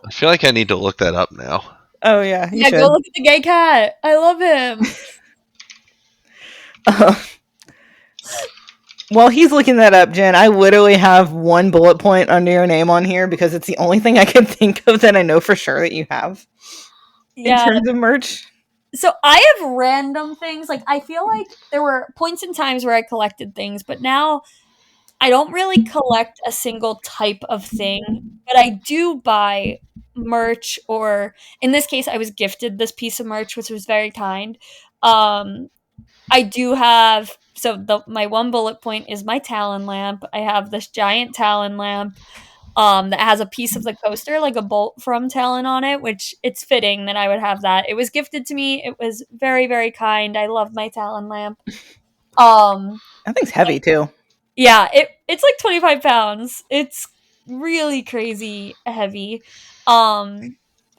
I feel like I need to look that up now. Oh yeah, you Yeah, should. go look at the gay cat. I love him. While he's looking that up, Jen, I literally have one bullet point under your name on here because it's the only thing I can think of that I know for sure that you have in terms of merch. So I have random things. Like I feel like there were points in times where I collected things, but now I don't really collect a single type of thing. But I do buy merch, or in this case, I was gifted this piece of merch, which was very kind. I do have, so my one bullet point is my Talon lamp. I have this giant Talon lamp that has a piece of the coaster, like a bolt from Talon on it, which it's fitting that I would have that. It was gifted to me. It was very, very kind. I love my Talon lamp. That thing's heavy too. Yeah, it's like 25 pounds. It's really crazy heavy.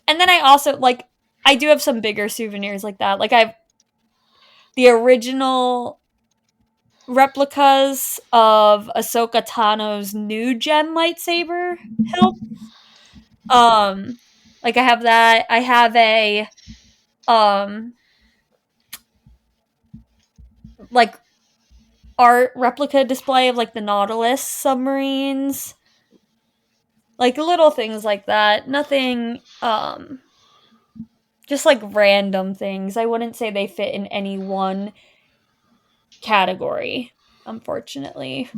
And then I also, like, I do have some bigger souvenirs like that. Like, I have the original replicas of Ahsoka Tano's new gen lightsaber hilt. Like, I have that. I have a, like, art replica display of, like, the Nautilus submarines. Like, little things like that. Nothing, just, like, random things. I wouldn't say they fit in any one category, unfortunately.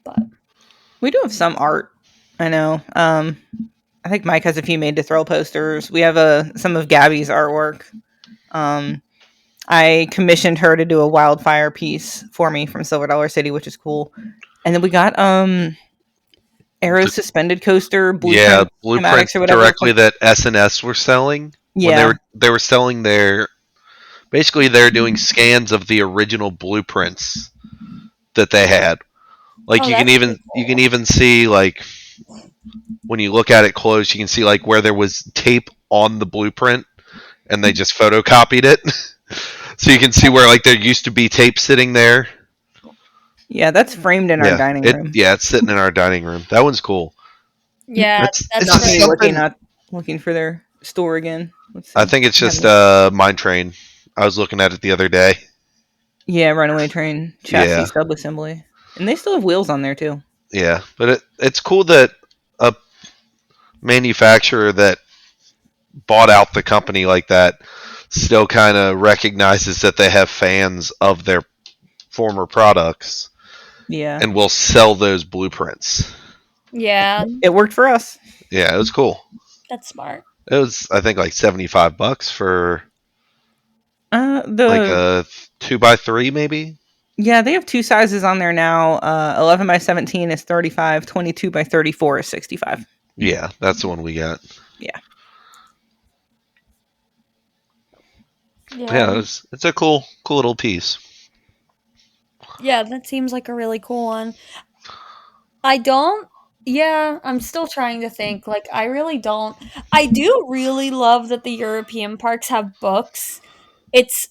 But We do have some art. I know. I think Mike has a few made to throw posters. We have some of Gabby's artwork. I commissioned her to do a wildfire piece for me from Silver Dollar City, which is cool. And then we got Arrow's suspended coaster blueprint blueprints or whatever. directly that SNS were selling. Yeah. When they were selling their, basically they're doing scans of the original blueprints that they had. Like you can even see, like, when you look at it close, you can see like where there was tape on the blueprint and they just photocopied it. So you can see where like there used to be tape sitting there. Yeah, that's framed in our dining room. Yeah, it's sitting in our dining room. That one's cool. yeah, That's Not just me something- looking for their store again. Let's see. I think it's just Mine Train. I was looking at it the other day. Yeah, Runaway Train chassis Yeah. sub-assembly. And they still have wheels on there too. Yeah, but it's cool that a manufacturer that bought out the company like that still kind of recognizes that they have fans of their former products Yeah. and will sell those blueprints. yeah, It worked for us. Yeah, it was cool. that's smart. It was, I think, like $75 for like a 2x3 maybe. Yeah, they have two sizes on there now. 11 by 17 is 35. 22 by 34 is 65. Yeah, that's the one we got. Yeah, it's a cool little piece. Yeah, that seems like a really cool one. I'm still trying to think. Like, I really don't. I do really love that the European parks have books. It's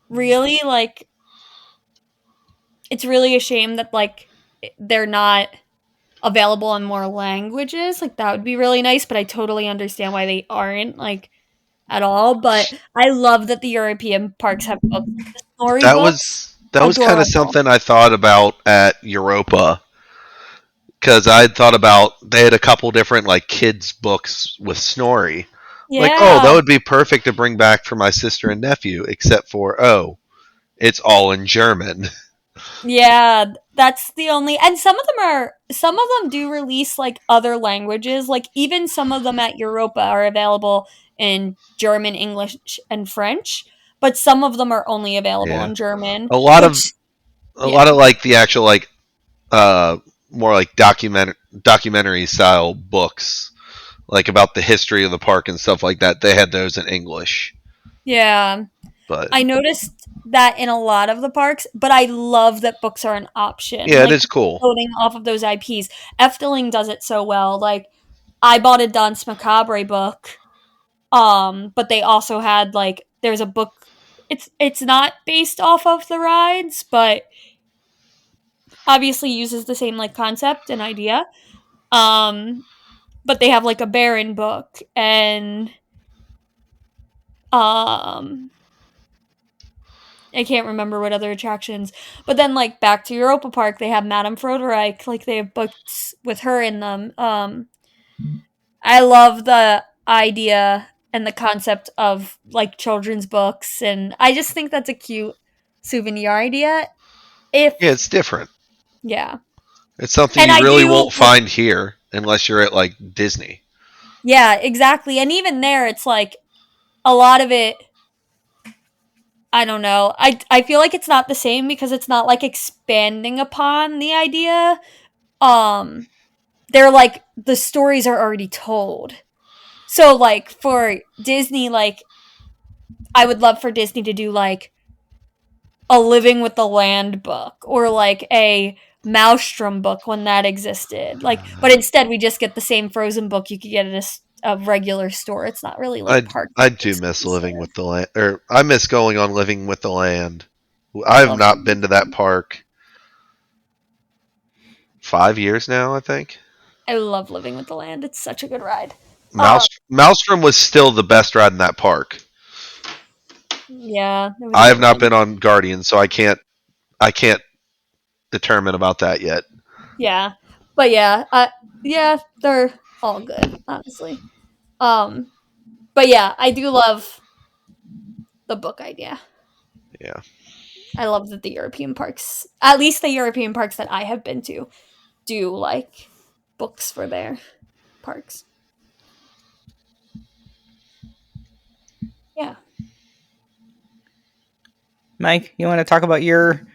really, like, it's really a shame that, like, they're not available in more languages. Like, that would be really nice, but I totally understand why they aren't, like, at all. But I love that the European parks have books. That was kind Adorable. of something I thought about at Europa, because I had thought about, they had a couple different like kids books with Snorri. Yeah. Like, oh, that would be perfect to bring back for my sister and nephew, except for, oh, it's all in German. Yeah, that's the only, and some of them do release like other languages. Like even some of them at Europa are available in German, English, and French, but some of them are only available Yeah. in German. A lot of Yeah. like the actual like more like documentary style books, like about the history of the park and stuff like that. They had those in English. Yeah. But I noticed that in a lot of the parks, but I love that books are an option. yeah, Like, it is cool. building off of those IPs. Efteling does it so well. Like, I bought a Danse Macabre book, but they also had, like, there's a book. It's not based off of the rides, but obviously uses the same, like, concept and idea. But they have, like, a Baron book, and I can't remember what other attractions. But then, like, back to Europa Park, they have Madame Froderike. Like, they have books with her in them. I love the idea and the concept of, like, children's books. And I just think that's a cute souvenir idea. Yeah, it's different. Yeah. It's something And you I really do- won't find here unless you're at like Disney. Yeah, exactly. And even there, it's like a lot of it. I don't know. I feel like it's not the same because it's not like expanding upon the idea. They're like the stories are already told. So like for Disney, like I would love for Disney to do like a Living with the Land book or like a Maelstrom book when that existed. Like, but instead we just get the same Frozen book you could get at a regular store. It's not really I like park. I do miss living with the land, or I miss going on Living with the Land. I I have love not been to that park 5 years now, I think. I love Living with the Land. It's such a good ride. Maelstrom was still the best ride in that park. Yeah, it was a I have good not one. been on Guardian, so I can't determine about that yet. Yeah, but yeah, they're all good, honestly. Um, but yeah, I do love the book idea. Yeah. I love that the European parks, at least the European parks that I have been to, do like books for their parks. Yeah. Mike, you want to talk about your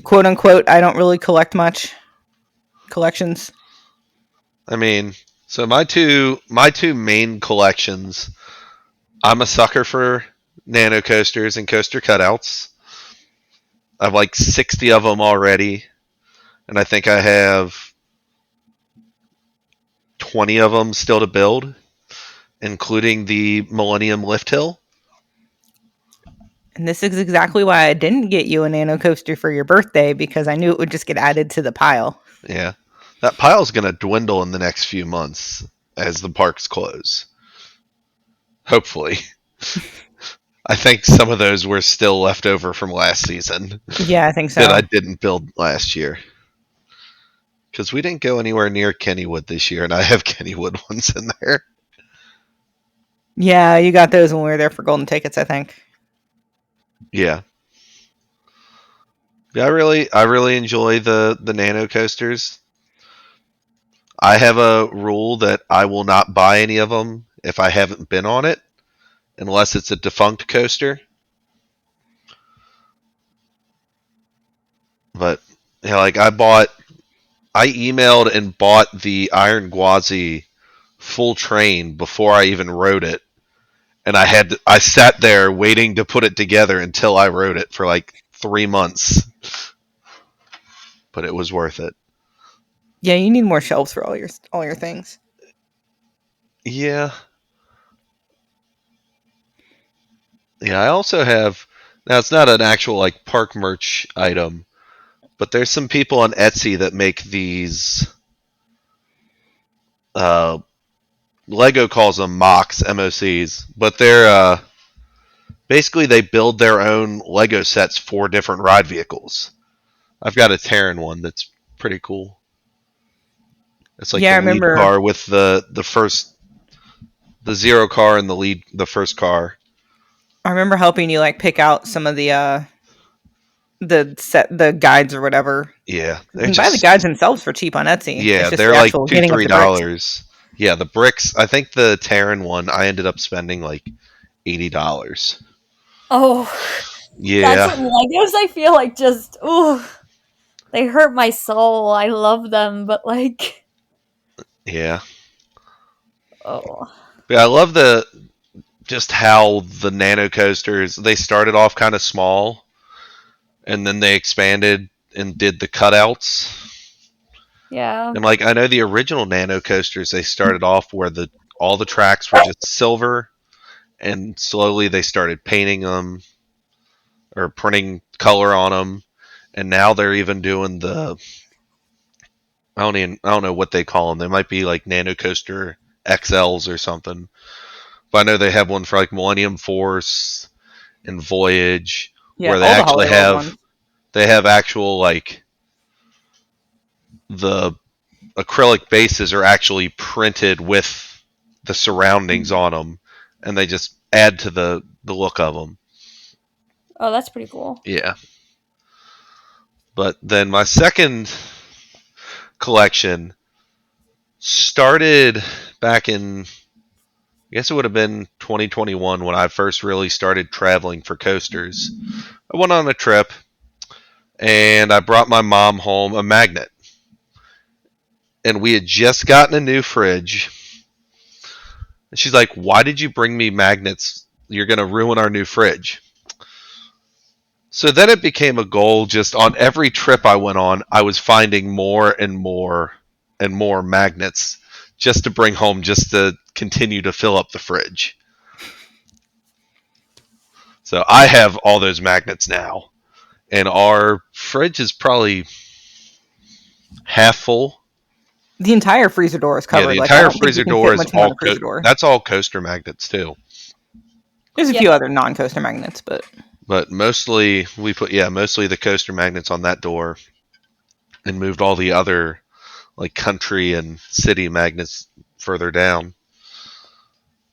quote unquote, I don't really collect much collections? I mean, so my two main collections. I'm a sucker for nano coasters and coaster cutouts. I've like 60 of them already, and I think I have 20 of them still to build, including the Millennium Lift Hill. And this is exactly why I didn't get you a nano coaster for your birthday, because I knew it would just get added to the pile. Yeah. That pile's going to dwindle in the next few months as the parks close. Hopefully. I think some of those were still left over from last season Yeah, I think so. that I didn't build last year. Because we didn't go anywhere near Kennywood this year, and I have Kennywood ones in there. Yeah, you got those when we were there for golden tickets, I think. Yeah. Yeah, I really enjoy the nano coasters. I have a rule that I will not buy any of them if I haven't been on it, unless it's a defunct coaster. But like I emailed and bought the Iron Gwazi full train before I even wrote it, and I sat there waiting to put it together until I wrote it for like 3 months. But it was worth it. Yeah, you need more shelves for all your things. Yeah. Yeah, I also have now it's not an actual like park merch item, but there's some people on Etsy that make these uh Lego calls them MOCs, MOCs, but they're basically they build their own Lego sets for different ride vehicles. I've got a Terran one that's pretty cool. It's like Yeah, I the lead remember. car with the zero car and the first car. I remember helping you like pick out some of the guides or whatever. Yeah, You they're can buy the just guides themselves for cheap on Etsy. It's yeah, just they're the like actual two getting up three the bricks. dollars. Yeah, the bricks. I think the Terran one I ended up spending like $80. Oh, that's Yeah, what Legos I feel like just ooh, they hurt my soul. I love them, but like yeah. oh. But I love the just how the nano coasters they started off kind of small, and then they expanded and did the cutouts. Yeah. And like I know the original nano coasters, they started off where the all the tracks were just silver, and slowly they started painting them or printing color on them, and now they're even doing the I don't know what they call them. They might be like nano coaster XLs or something. But I know they have one for like Millennium Force and Voyage Yeah, where they all the actually Hollywood have ones. they have actual like the acrylic bases are actually printed with the surroundings on them, and they just add to the look of them. Oh, that's pretty cool. Yeah. But then my second collection started back in I guess it would have been 2021 when I first really started traveling for coasters. I went on a trip and I brought my mom home a magnet. And we had just gotten a new fridge. And she's like, "Why did you bring me magnets? You're going to ruin our new fridge." So then it became a goal just on every trip I went on, I was finding more and more and more magnets just to bring home, just to continue to fill up the fridge. So I have all those magnets now, and our fridge is probably half full. The entire freezer door is covered. Yeah, the Like, I entire don't think you freezer can door fit is much more in all the freezer door. that's all coaster magnets too. There's a Yeah. few other non-coaster magnets, but But mostly mostly the coaster magnets on that door, and moved all the other like country and city magnets further down.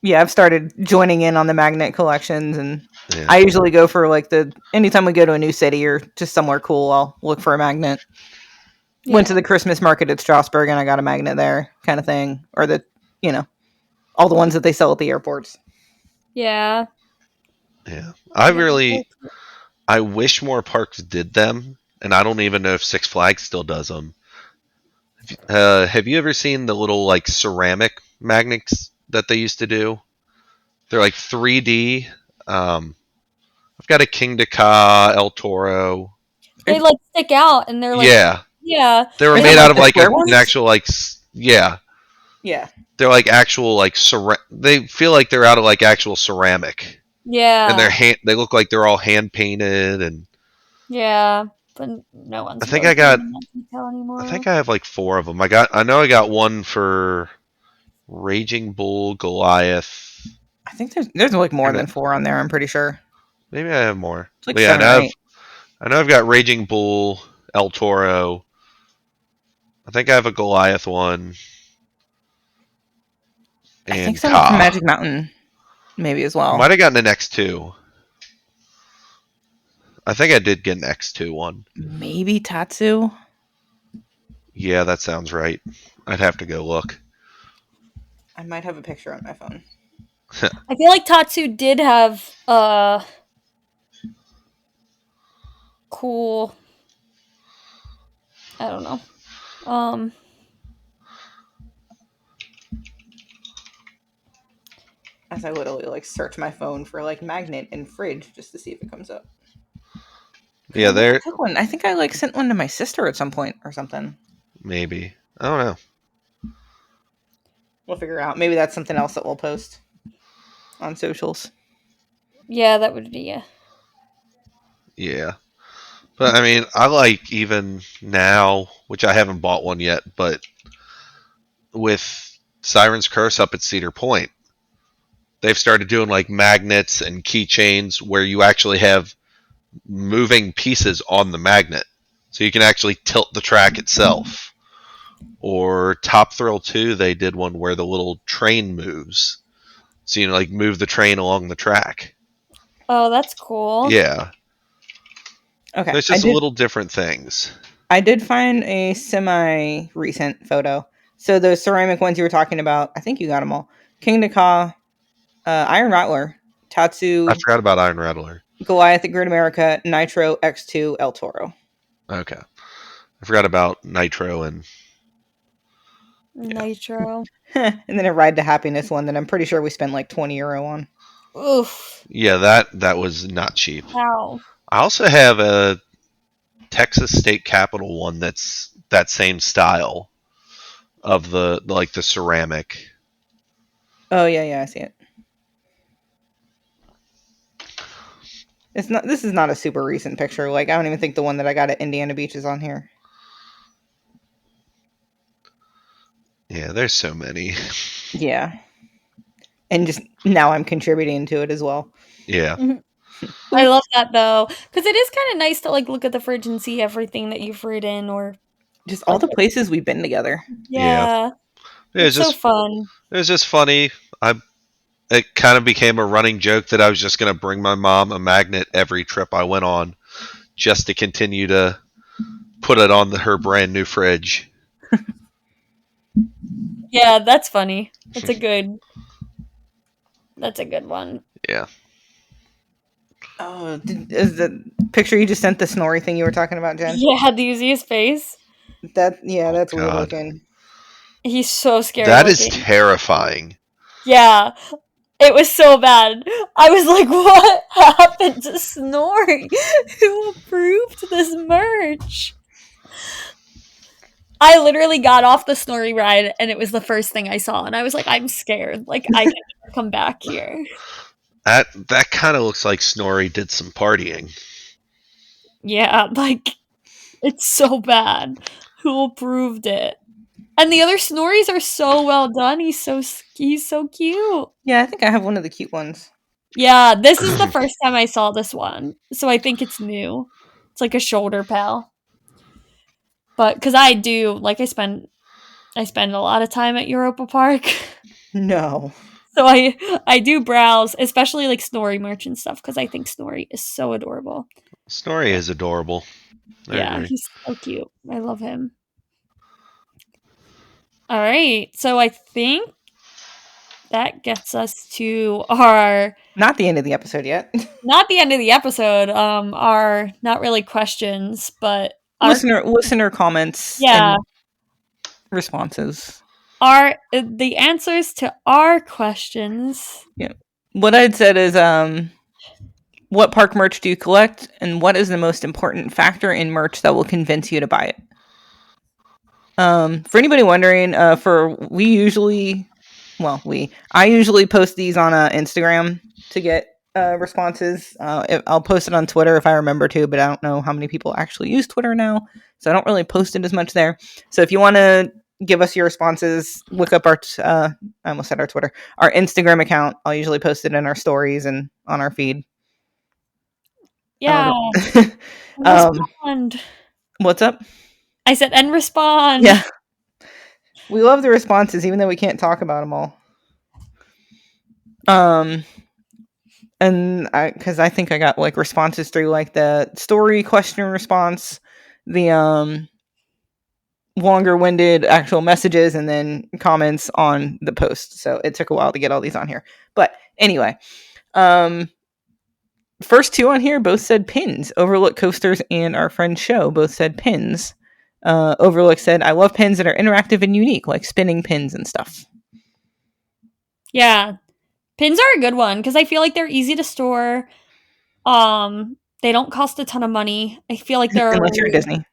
yeah, I've started joining in on the magnet collections, and Yeah. I usually go for like anytime we go to a new city or just somewhere cool, I'll look for a magnet. Went to the Christmas market at Strasbourg and I got a magnet there, kind of thing, or all the ones that they sell at the airports. Yeah. Yeah. I wish more parks did them, and I don't even know if Six Flags still does them. Have you ever seen the little like ceramic magnets that they used to do? They're like 3D. I've got a King de Ka, El Toro. They like stick out and they're like, Yeah, yeah. they were Is made it out like of the like square an ones? actual yeah. Yeah. They're like actual like they feel like they're out of like actual ceramic, Yeah. and they look like they're all hand painted. And Yeah. But no one's I think really I got- doing that detail anymore. I think I have like 4 of them. I know I got one for Raging Bull, Goliath. I think there's like more And than 4 on there, I'm pretty sure. Maybe I have more. It's like But yeah, 7 or 8. I know I've got Raging Bull, El Toro. I think I have a Goliath one. And I think someone Ka. from Magic Mountain maybe as well. Might have gotten an X2. I think I did get an X2 one. Maybe Tatsu. Yeah, that sounds right. I'd have to go look. I might have a picture on my phone. I feel like Tatsu did have cool, I don't know. As I literally like search my phone for like magnet and fridge just to see if it comes up. Yeah, I took one. I think I like sent one to my sister at some point or something. maybe. I don't know. We'll figure it out. Maybe that's something else that we'll post on socials. Yeah, that would be Yeah. But I mean, I like even now, which I haven't bought one yet, but with Siren's Curse up at Cedar Point, they've started doing like magnets and keychains where you actually have moving pieces on the magnet. So you can actually tilt the track itself. Or Top Thrill 2, they did one where the little train moves. So you like move the train along the track. Oh, that's cool. Yeah. Okay. There's just little different things. I did find a semi-recent photo. So those ceramic ones you were talking about, I think you got them all. King de Ka, Iron Rattler, Tatsu, I forgot about Iron Rattler. Goliath at Grid America, Nitro, X2, El Toro. Okay. I forgot about Nitro and Nitro. And then a Ride to Happiness one that I'm pretty sure we spent like €20 on. Oof. yeah, that was not cheap. Wow. I also have a Texas State Capitol one that's that same style of the like the ceramic. Oh yeah, I see it. This is not a super recent picture. Like I don't even think the one that I got at Indiana Beach is on here. Yeah, there's so many. Yeah. And just now I'm contributing to it as well. Yeah. I love that though, because it is kind of nice to like look at the fridge and see everything that you've written, or Just all the places we've been together. yeah, It's it's so just fun. it was just funny. It kind of became a running joke that I was just going to bring my mom a magnet every trip I went on, just to continue to put it on her brand new fridge. Yeah, that's funny. That's a good one. Yeah. Oh, is the picture you just sent the Snorri thing you were talking about, Jen? Yeah, do you see his face? That's weird God. looking. He's so scary. That is looking. terrifying. Yeah. It was so bad. I was like, what happened to Snorri? Who approved this merch? I literally got off the Snorri ride and it was the first thing I saw, and I was like, I'm scared. Like, I can never come back here. That kind of looks like Snorri did some partying. Yeah, like, it's so bad. Who approved it? And the other Snorris are so well done. He's so cute. Yeah, I think I have one of the cute ones. Yeah, this is the first time I saw this one, so I think it's new. It's like a shoulder pal. But because I do, like, I spend a lot of time at Europa Park, No. so I do browse, especially like Snorri merch and stuff, because I think Snorri is so adorable. Snorri is adorable. I Yeah, agree. he's so cute. I love him. All right, so I think that gets us to our Not the end of the episode yet. not the end of the episode. Our not really questions, but our listener comments yeah, and responses. our the answers to our questions. What I'd said is what park merch do you collect, and what is the most important factor in merch that will convince you to buy it? For anybody wondering, I usually post these on Instagram to get responses. I'll post it on Twitter if I remember to, but I don't know how many people actually use Twitter now, so I don't really post it as much there. So if you want to give us your responses, look up our I almost said our Twitter, our Instagram account. I'll usually post it in our stories and on our feed. Yeah, respond. What's up? I said, and respond. Yeah. We love the responses, even though we can't talk about them all. And because I think I got like responses through like the story question response, the longer-winded actual messages, and then comments on the post. So it took a while to get all these on here. But anyway, first two on here both said pins. Overlook Coasters and our friend Show both said pins. Overlook said, I love pins that are interactive and unique, like spinning pins and stuff. Yeah. Pins are a good one because I feel like they're easy to store. They don't cost a ton of money. I feel like they're Unless you're at Disney.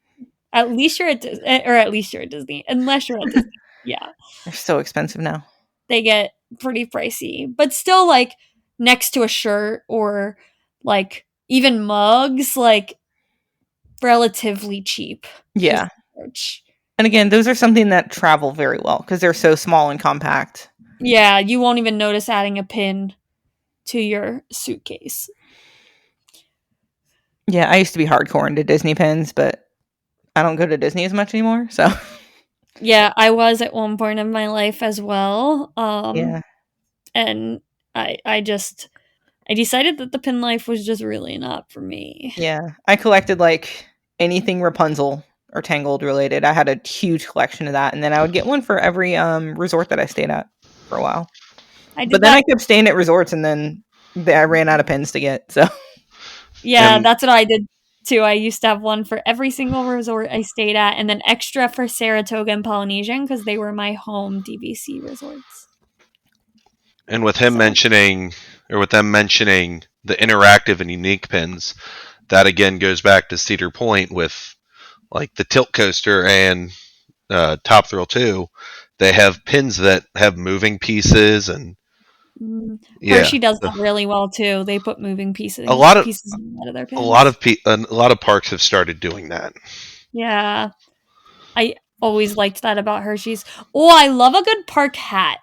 At least you're at Disney. Unless you're at Disney. Yeah. They're so expensive now. They get pretty pricey. But still, like, next to a shirt or, like, even mugs, like, relatively cheap. Yeah. And again, those are something that travel very well because they're so small and compact. Yeah, you won't even notice adding a pin to your suitcase. Yeah, I used to be hardcore into Disney pins, but I don't go to Disney as much anymore, so. Yeah, I was at one point in my life as well. Yeah. And I decided that the pin life was just really not for me. Yeah, I collected like anything Rapunzel or Tangled related. I had a huge collection of that, and then I would get one for every resort that I stayed at for a while. But then I kept staying at resorts, and then I ran out of pins to get. So yeah, that's what I did too. I used to have one for every single resort I stayed at, and then extra for Saratoga and Polynesian because they were my home DVC resorts. And with them mentioning the interactive and unique pins, that again goes back to Cedar Point with like the Tilt Coaster and Top Thrill 2. They have pins that have moving pieces, and Hershey does that really well too. They put moving pieces. A lot of their pins. a lot of parks have started doing that. Yeah, I always liked that about Hershey's. Oh, I love a good park hat.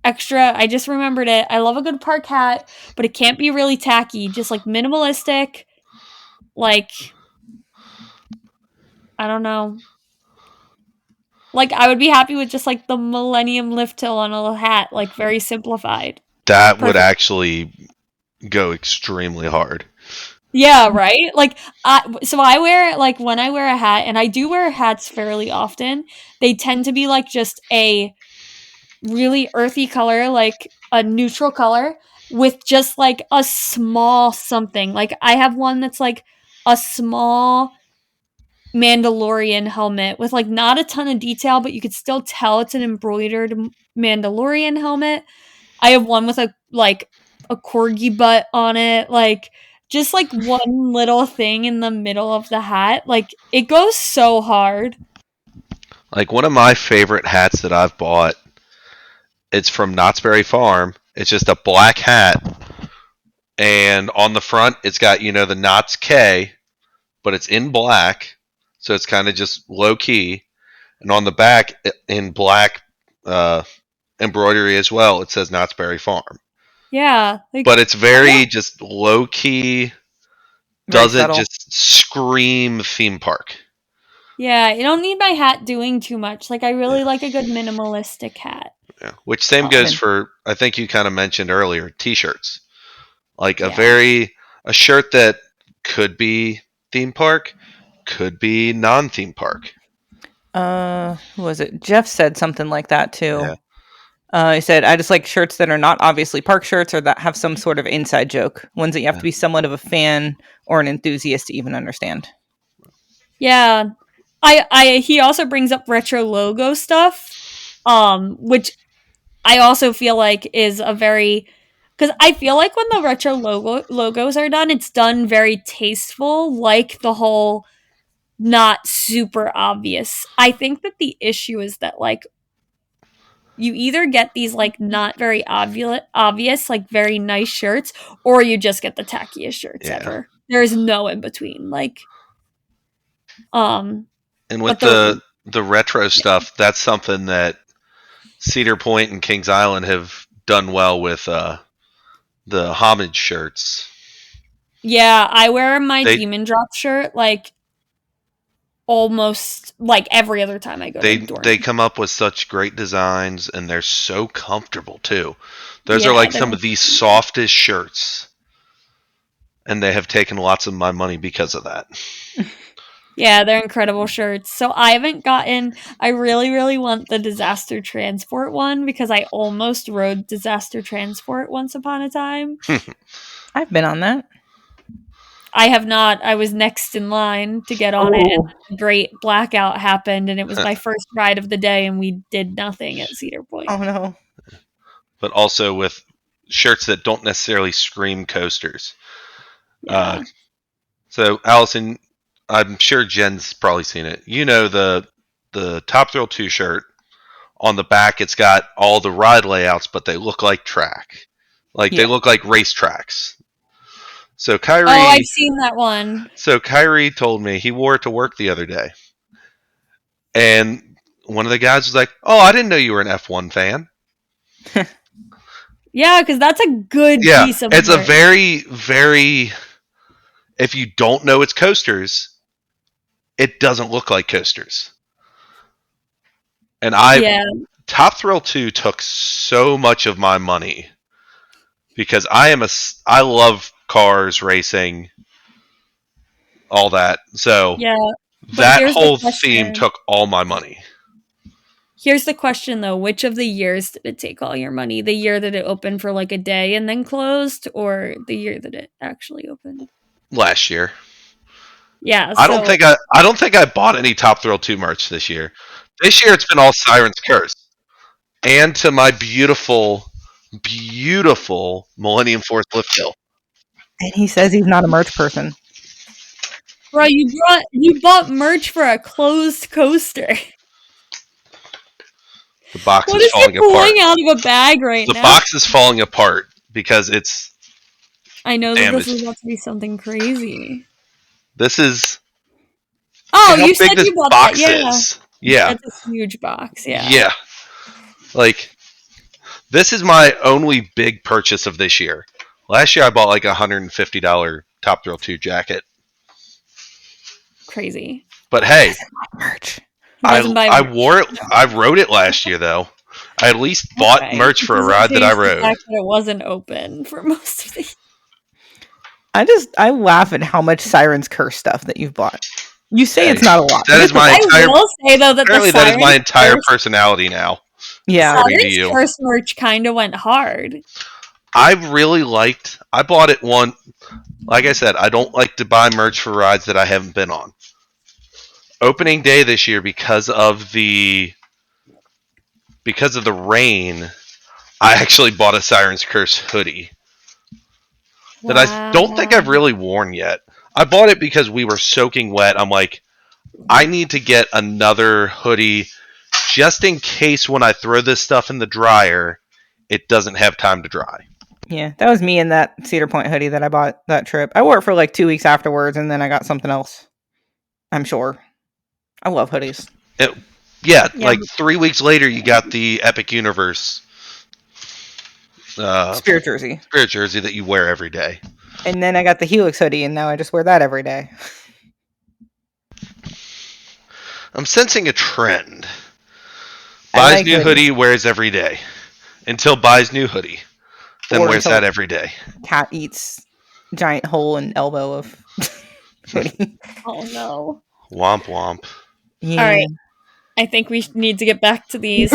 Extra, I just remembered it. I love a good park hat, but it can't be really tacky. Just like minimalistic, like I don't know. Like I would be happy with just like the Millennium Lift Hill on a little hat, like very simplified. That would actually go extremely hard. Yeah, right? Like so I wear like when I wear a hat, and I do wear hats fairly often, they tend to be like just a really earthy color, like a neutral color with just like a small something. Like I have one that's like a small Mandalorian helmet with like not a ton of detail, but you could still tell it's an embroidered Mandalorian helmet. I have one with a corgi butt on it. Like just like one little thing in the middle of the hat, like it goes so hard. Like one of my favorite hats that I've bought, it's from Knott's Berry Farm. It's just a black hat, and on the front it's got the Knott's K, but it's in black, so it's kind of just low key. And on the back in black embroidery as well, it says Knott's Berry Farm. Yeah, like, But it's very just low key, Very doesn't subtle. just scream theme park. yeah, you don't need my hat doing too much. Like I really like a good minimalistic hat. Yeah. Which same Oh, goes and- for, I think you kind of mentioned earlier, t-shirts. Like Yeah. a shirt that could be theme park, could be non-theme park. Who was it? Jeff said something like that too. Yeah. He said, I just like shirts that are not obviously park shirts or that have some sort of inside joke. Ones that you have to be somewhat of a fan or an enthusiast to even understand. Yeah. He also brings up retro logo stuff, which I also feel like is a very, because I feel like when the retro logos are done, it's done very tasteful, like the whole not super obvious. I think that the issue is that like you either get these like not very obvious like very nice shirts, or you just get the tackiest shirts Yeah. ever. There's no in between. Like, And with But the retro stuff, that's something that Cedar Point and Kings Island have done well with the homage shirts. yeah, I wear my They- Demon Drop shirt like almost like every other time I go They to Dorne. they come up with such great designs, and they're so comfortable too. Those Yeah, are like they're- some of the softest shirts, and they have taken lots of my money because of that. Yeah, they're incredible shirts. So I haven't gotten. I really, really want the Disaster Transport one because I almost rode Disaster Transport once upon a time. I've been on that. I have not. I was next in line to get on it. And a great blackout happened, and it was my first ride of the day, and we did nothing at Cedar Point. Oh no. But also with shirts that don't necessarily scream coasters. Yeah. So Allison, I'm sure Jen's probably seen it. You know the Top Thrill 2 shirt. On the back, it's got all the ride layouts, but they look like track. Like they Yeah. look like racetracks. So Kyrie, Oh, I've seen that one. so Kyrie told me he wore it to work the other day, and one of the guys was like, "Oh, I didn't know you were an F1 fan." Yeah, because that's a good Yeah, piece of it's a merch. very, very. If you don't know it's coasters, it doesn't look like coasters. And Yeah, Top Thrill 2 took so much of my money because I love cars, racing, all that. So yeah. that here's the whole question. theme took all my money. Here's the question though: which of the years did it take all your money? The year that it opened for like a day and then closed, or the year that it actually opened? Last year. Yeah, I don't think I bought any Top Thrill 2 merch this year. This year it's been all Siren's Curse. And to my beautiful, beautiful Millennium Force Lift Hill. And he says he's not a merch person. bro, you bought merch for a closed coaster. The box What is is falling it pulling apart. out of a bag right The now? box is falling apart because it's I know that this damaged. is about to be something crazy. this is Oh, how you big said this you bought box that. Yeah, is. Yeah. that's a huge box. Yeah. Yeah. Like this is my only big purchase of this year. Last year I bought like a $150 Top Thrill 2 jacket. Crazy. But hey, Merch. He doesn't buy I merch. wore it. I rode it last year though. I at least bought Okay. merch for a Doesn't ride that I change the rode. fact that it wasn't open for most of the. I laugh at how much Siren's Curse stuff that you've bought. You say Hey, it's not a lot. that is my I entire. will say though that Apparently, the that is my Siren's entire Curse- personality now. Yeah. according to Siren's you. Curse merch kind of went hard. I really liked. I bought it one. Like I said, I don't like to buy merch for rides that I haven't been on. Opening day this year, because of the rain, I actually bought a Siren's Curse hoodie. that I don't think I've really worn yet. I bought it because we were soaking wet. I'm like, I need to get another hoodie just in case when I throw this stuff in the dryer, it doesn't have time to dry. Yeah, that was me in that Cedar Point hoodie that I bought that trip. I wore it for like 2 weeks afterwards, and then I got something else. I'm sure. I love hoodies. Yeah, like 3 weeks later, you got the Epic Universe Spirit jersey. Spirit jersey that you wear every day. And then I got the Helix hoodie, and now I just wear that every day. I'm sensing a trend. I Buys like new hoodies. hoodie, wears every day. Until buys new hoodie. Then Or wears until- that every day. Cat eats giant hole and elbow of hoodie. Oh no. Womp womp. Yeah. All right. I think we need to get back to these.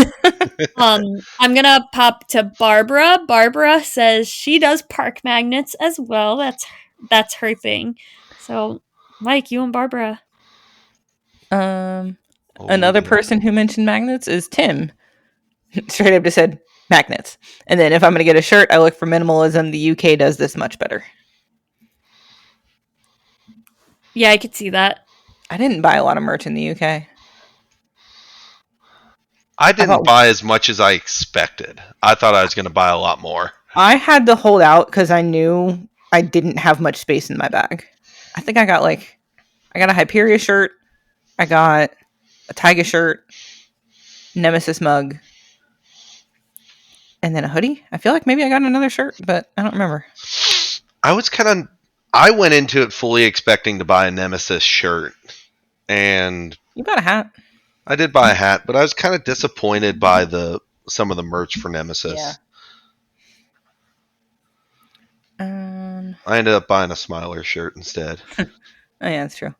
I'm gonna pop to Barbara. Barbara says she does park magnets as well. That's her thing. So, Mike, you and Barbara. Another Oh. person who mentioned magnets is Tim. Straight up just said magnets. And then if I'm going to get a shirt, I look for minimalism. The UK does this much better. Yeah, I could see that. I didn't buy a lot of merch in the UK. I didn't thought- buy as much as I expected. I thought I was going to buy a lot more. I had to hold out because I knew I didn't have much space in my bag. I think I got a Hyperia shirt. I got a Tyga shirt, Nemesis mug, and then a hoodie. I feel like maybe I got another shirt, but I don't remember. I went into it fully expecting to buy a Nemesis shirt. And You bought a hat. I did buy a hat, but I was kind of disappointed by some of the merch for Nemesis. Yeah. I ended up buying a Smiler shirt instead. Oh yeah, that's true.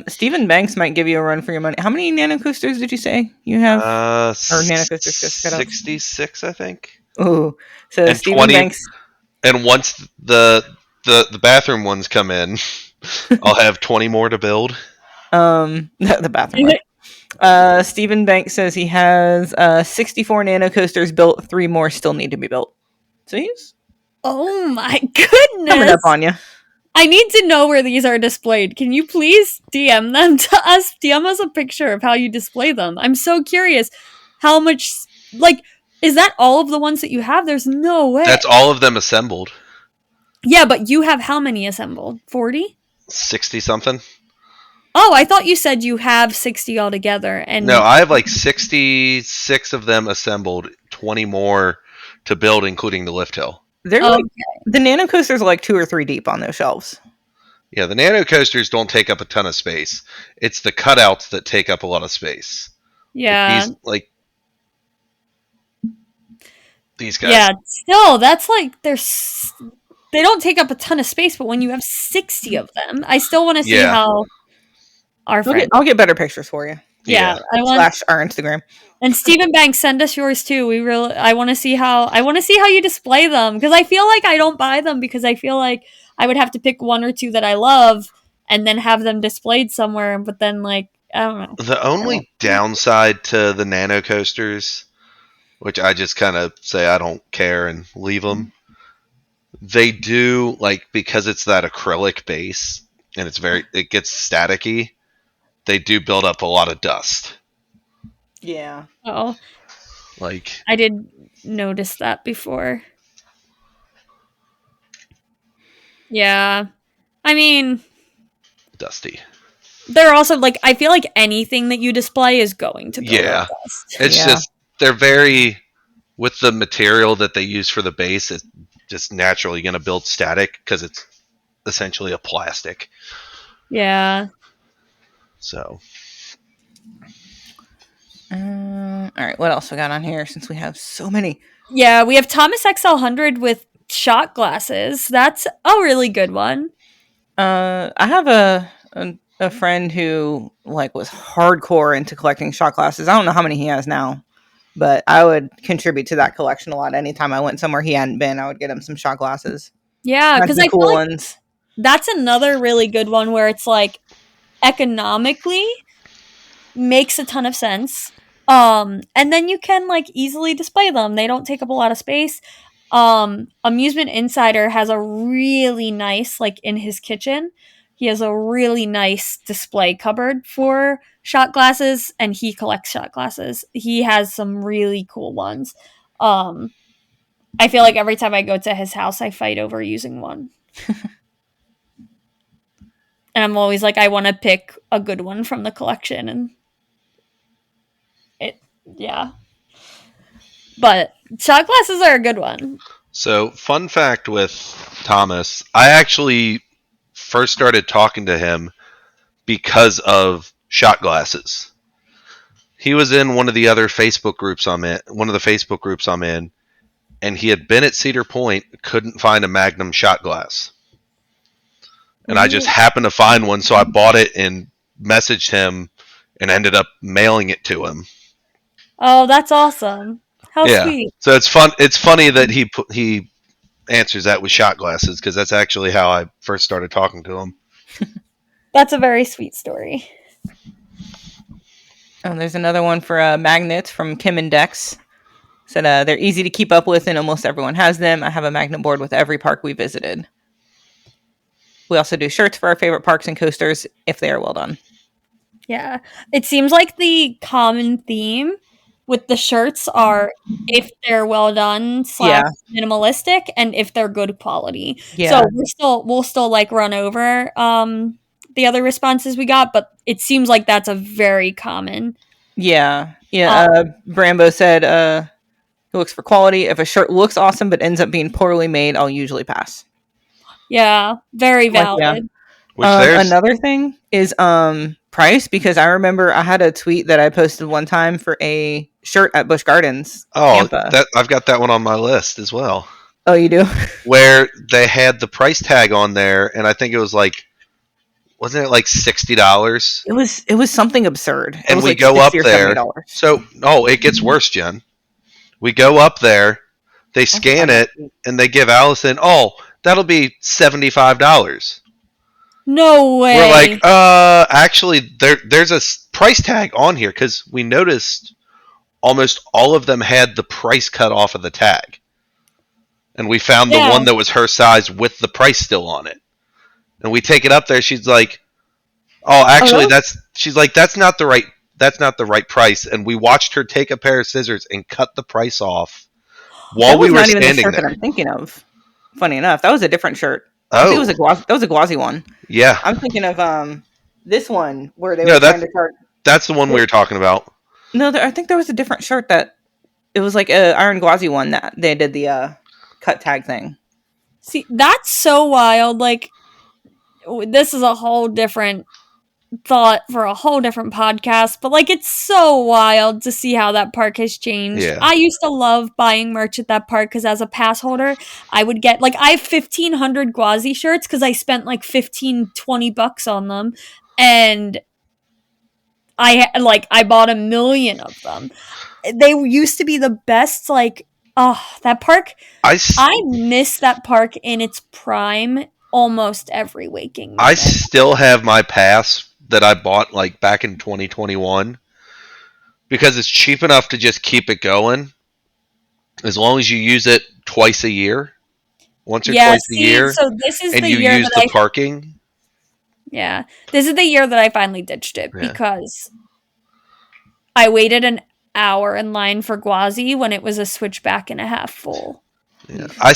Stephen Banks might give you a run for your money. How many nano coasters did you say you have? Nano coasters just cut out. 66, I think. Ooh, so And Stephen 20 Banks. And once the bathroom ones come in, I'll have 20 more to build. The bathroom one. Stephen Banks says he has 64 nano coasters built. 3 more still need to be built. So he's Oh my coming goodness. up on you. I need to know where these are displayed. Can you please DM them to us? DM us a picture of how you display them. I'm so curious. How much, is that all of the ones that you have? There's no way. That's all of them assembled. Yeah, but you have how many assembled? 40? 60 something. Oh, I thought you said you have 60 altogether. And No, I have like 66 of them assembled, 20 more to build, including the lift hill. They're Oh, like the nano coasters are like 2 or 3 deep on those shelves. Yeah, the nano coasters don't take up a ton of space. It's the cutouts that take up a lot of space. yeah. These guys. Yeah, still, that's like, they don't take up a ton of space, but when you have 60 of them, I still want to see Yeah. how our friend. I'll get better pictures for you. Yeah, I want. Slash our Instagram. And Stephen Banks, send us yours too. I want to see how you display them, because I feel like I don't buy them because I feel like I would have to pick 1 or 2 that I love and then have them displayed somewhere. But then, I don't know. The only downside to the nano coasters, which I just kind of say I don't care and leave them, they do, because it's that acrylic base and it gets staticky, they do build up a lot of dust. Yeah. Oh, Like, I did notice that before. Yeah, I mean, dusty. they're also I feel like anything that you display is going to build Yeah. up dust. It's Yeah. just, they're very, with the material that they use for the base, it's just naturally going to build static because it's essentially a plastic. Yeah. So, All right, what else we got on here since we have so many? Yeah, we have Thomas XL100 with shot glasses. That's a really good one. I have a friend who was hardcore into collecting shot glasses. I don't know how many he has now, but I would contribute to that collection a lot. Anytime I went somewhere he hadn't been, I would get him some shot glasses. Yeah, because I cool feel like ones. that's another really good one where it's economically makes a ton of sense. And then you can easily display them. They don't take up a lot of space. Amusement Insider has a really nice, like in his kitchen, he has a really nice display cupboard for shot glasses, and he collects shot glasses. He has some really cool ones. I feel like every time I go to his house, I fight over using one. And I'm always like, I want to pick a good one from the collection, and yeah. But shot glasses are a good one. So, fun fact with Thomas, I actually first started talking to him because of shot glasses. He was in one of the other Facebook groups I'm in, and he had been at Cedar Point, couldn't find a Magnum shot glass. And I just happened to find one, so I bought it and messaged him and ended up mailing it to him. Oh, that's awesome. How sweet. So it's fun. It's funny that he answers that with shot glasses, because that's actually how I first started talking to him. That's a very sweet story. Oh, there's another one for magnets from Kim and Dex. Said they're easy to keep up with and almost everyone has them. I have a magnet board with every park we visited. We also do shirts for our favorite parks and coasters if they are well done. Yeah. It seems like the common theme with the shirts are if they're well done / minimalistic, and if they're good quality. Yeah. So we'll still like run over the other responses we got, but it seems like that's a very common. Yeah. Brambo said he looks for quality. If a shirt looks awesome but ends up being poorly made, I'll usually pass. Yeah, very valid. Another thing is price, because I remember I had a tweet that I posted one time for a shirt at Busch Gardens. Oh, I've got that one on my list as well. Oh, you do? Where they had the price tag on there, and I think it was like, wasn't it like $60? It was something absurd. And we like go up there. $70. So it gets worse, Jen. We go up there, they scan it, and they give Allison, that'll be $75. No way. We're like, actually, there's a price tag on here, because we noticed almost all of them had the price cut off of the tag. And we found the one that was her size with the price still on it. And we take it up there. She's like, that's not the right price. And we watched her take a pair of scissors and cut the price off while we were standing there. That was not even the shirt that I'm thinking of. Funny enough, that was a different shirt. Oh, that was a Gwazi one. Yeah, I'm thinking of this one where they were trying to chart. That's the one we were talking about. No, I think there was a different shirt that it was like a Iron Gwazi one that they did the cut tag thing. See, that's so wild. Like, this is a whole different thought for a whole different podcast, but like, it's so wild to see how that park has changed. Yeah. I used to love buying merch at that park, because as a pass holder, I would get I have 1,500 Gwazi shirts because I spent like $15-20 on them, and I bought 1 million of them. They used to be the best. That park, I miss that park in its prime almost every waking minute. I still have my pass that I bought back in 2021, because it's cheap enough to just keep it going as long as you use it twice a year, once or twice a year. So this is and the you year use the parking. Yeah, this is the year that I finally ditched it, because I waited an hour in line for Gwazi when it was a switchback and a half full. Yeah, I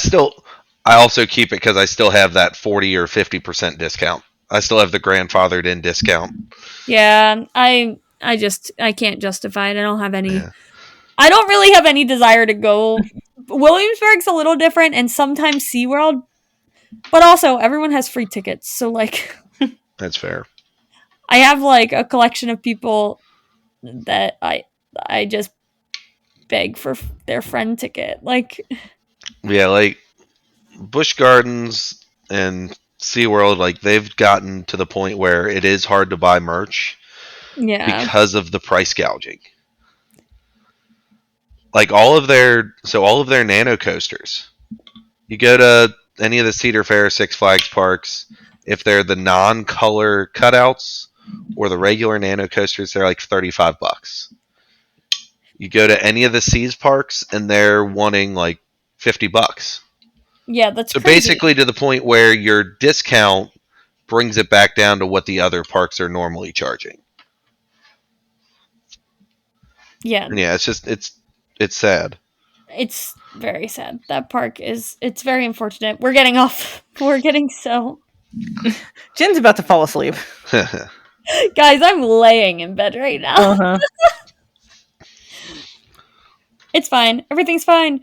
also keep it because I still have that 40 or 50% discount. I still have the grandfathered in discount. Yeah, I can't justify it. I don't have any. Yeah. I don't really have any desire to go. Williamsburg's a little different, and sometimes SeaWorld, but also everyone has free tickets, so that's fair. I have a collection of people that I just beg for their friend ticket. Yeah, Busch Gardens and SeaWorld, they've gotten to the point where it is hard to buy merch. Yeah. Because of the price gouging. All of their nano coasters. You go to any of the Cedar Fair, Six Flags parks, if they're the non-color cutouts or the regular nano coasters, they're $35. You go to any of the Seas parks and they're wanting $50. Yeah, that's So crazy. basically to the point where your discount brings it back down to what the other parks are normally charging. Yeah, And yeah, it's sad. it's very sad. That park it's very unfortunate. We're getting off. We're getting so Jen's about to fall asleep. guys, I'm laying in bed right now. Uh-huh. It's fine. Everything's fine.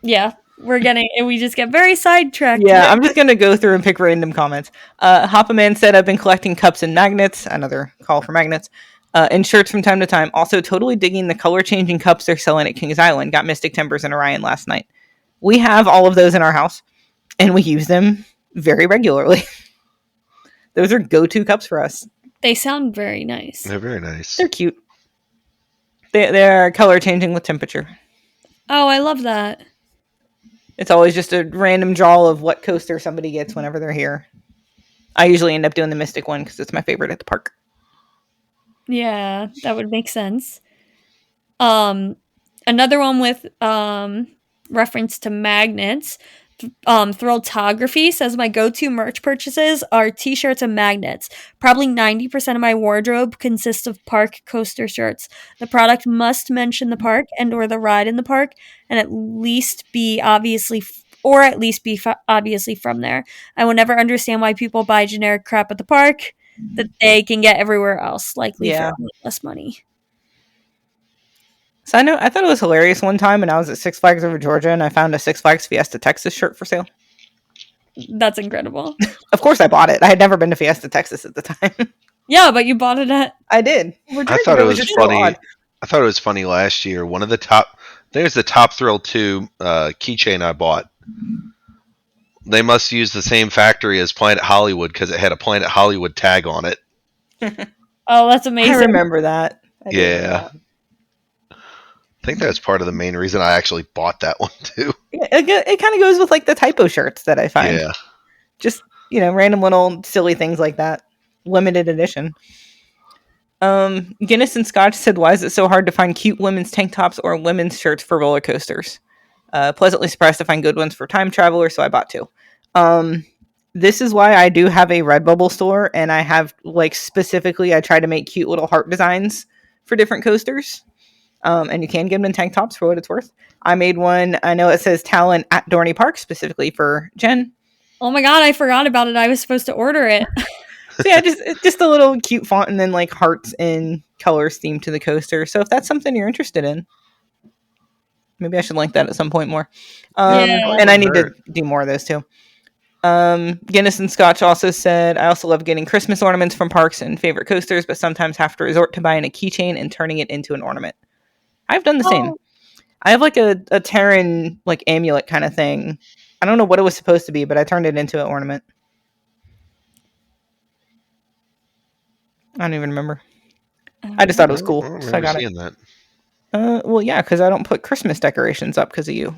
Yeah, we just get very sidetracked. Yeah, I'm just gonna go through and pick random comments. Hoppaman said, "I've been collecting cups and magnets." Another call for magnets. And shirts from time to time. Also, totally digging the color changing cups they're selling at Kings Island. Got Mystic Timbers and Orion last night. We have all of those in our house, and we use them very regularly. Those are go-to cups for us. They sound very nice. They're very nice. They're cute. They're color changing with temperature. Oh, I love that. It's always just a random draw of what coaster somebody gets whenever they're here. I usually end up doing the Mystic one because it's my favorite at the park. Yeah, that would make sense. Another one with reference to magnets. Thrilltography says my go-to merch purchases are t-shirts and magnets. Probably 90% of my wardrobe consists of park coaster shirts. The product must mention the park and or the ride in the park, and at least be obviously from there. I will never understand why people buy generic crap at the park that they can get everywhere else, likely for less money. So I thought it was hilarious one time when I was at Six Flags over Georgia and I found a Six Flags Fiesta Texas shirt for sale. That's incredible. Of course I bought it. I had never been to Fiesta Texas at the time. Yeah, but you bought it at... I did. I thought it was funny. I thought it was funny last year. One of the top... There's the Top Thrill 2 keychain I bought. They must use the same factory as Planet Hollywood because it had a Planet Hollywood tag on it. Oh, that's amazing. I remember that. Yeah. I think that's part of the main reason I actually bought that one too. Yeah, it kind of goes with like the typo shirts that I find. Yeah. Just, random little silly things like that. Limited edition. Guinness and Scotch said, "Why is it so hard to find cute women's tank tops or women's shirts for roller coasters? Pleasantly surprised to find good ones for time travelers, so I bought two." This is why I do have a Redbubble store, and I have specifically I try to make cute little heart designs for different coasters. And you can get them in tank tops for what it's worth. I made one. I know it says Talon at Dorney Park specifically for Jen. Oh my god, I forgot about it. I was supposed to order it. So yeah, just a little cute font and then hearts and colors themed to the coaster. So if that's something you're interested in, maybe I should link that at some point more. And I need to do more of those too. Guinness and Scotch also said, "I also love getting Christmas ornaments from parks and favorite coasters, but sometimes have to resort to buying a keychain and turning it into an ornament." I've done the same. I have a Terran amulet kind of thing. I don't know what it was supposed to be, but I turned it into an ornament. I don't even remember. I just thought it was cool, so I got it. That. Well, yeah, because I don't put Christmas decorations up because of you.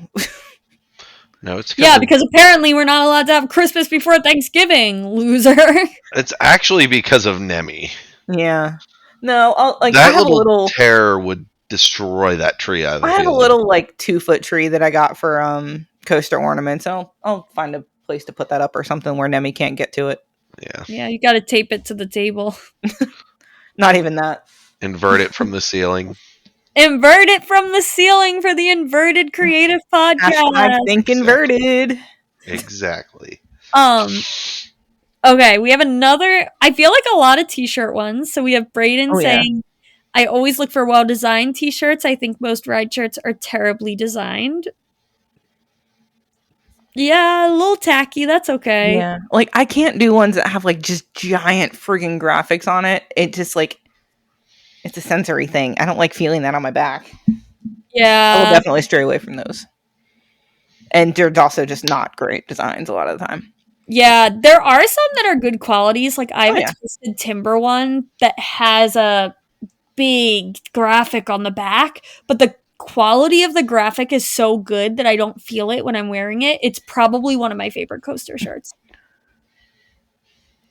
No, it's because apparently we're not allowed to have Christmas before Thanksgiving, loser. It's actually because of Nemi. Yeah. No, that I have a little terror would destroy that tree. I have a little 2-foot tree that I got for coaster ornaments. I'll find a place to put that up or something where Nemi can't get to it. Yeah. Yeah, you got to tape it to the table. Not even that. Invert it from the ceiling. Invert it from the ceiling for the Inverted Creative Podcast. I think inverted. Exactly. Okay, we have another. I feel like a lot of t-shirt ones. So we have Braden saying, "I always look for well-designed t-shirts. I think most ride shirts are terribly designed." Yeah, a little tacky. That's okay. Yeah, I can't do ones that have just giant friggin' graphics on it. It just it's a sensory thing. I don't like feeling that on my back. Yeah, I will definitely stray away from those. And there's also just not great designs a lot of the time. Yeah, there are some that are good qualities. I have a Twisted Timber one that has a big graphic on the back, but the quality of the graphic is so good that I don't feel it when I'm wearing it. It's probably one of my favorite coaster shirts.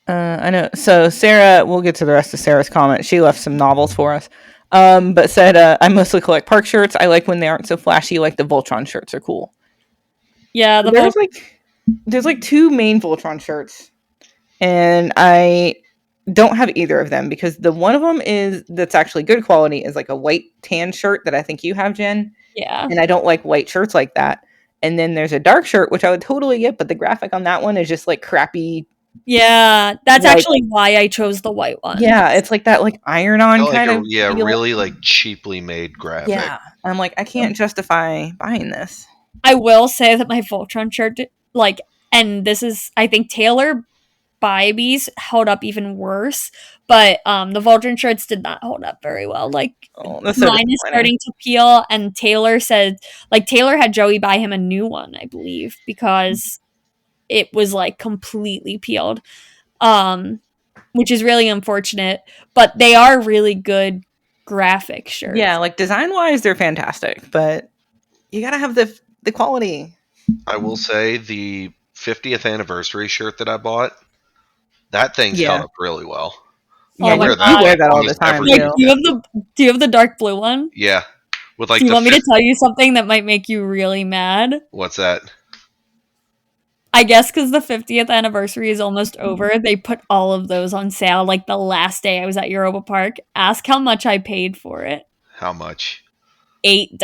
I know. So Sarah, we'll get to the rest of Sarah's comment. She left some novels for us. But said, I mostly collect park shirts. I like when they aren't so flashy, like the Voltron shirts are cool. Yeah, There's like two main Voltron shirts, and I don't have either of them because the one of them that's actually good quality is like a white tan shirt that I think you have, Jen, yeah. and I don't like white shirts like that. And then there's a dark shirt which I would totally get, but the graphic on that one is just like crappy. Yeah, that's Like- actually why I chose the white one. Yeah, it's like that like iron-on Like kind a, of yeah, feel. really like cheaply made graphic. Yeah, I'm like I can't justify buying this. I will say that my Voltron shirt, like, and this is, I think Taylor Bybee's held up even worse, but the Voltron shirts did not hold up very well. Like, Oh, that's so mine is disappointing. starting to peel, and Taylor said, like, Taylor had Joey buy him a new one, I believe, because it was like completely peeled, which is really unfortunate. But they are really good graphic shirts. Yeah, like design-wise, they're fantastic, but you gotta have the quality. I will say the 50th anniversary shirt that I bought, that thing's Yeah. held up really well. Oh Yeah, my you God. wear that all the almost time. every Like, Too. do you have the dark blue one? Yeah, with like Do you the want me to tell you something that might make you really mad? what's that? I guess because the 50th anniversary is almost over, they put all of those on sale like the last day I was at Europa Park. Ask how much I paid for it. How much? $8.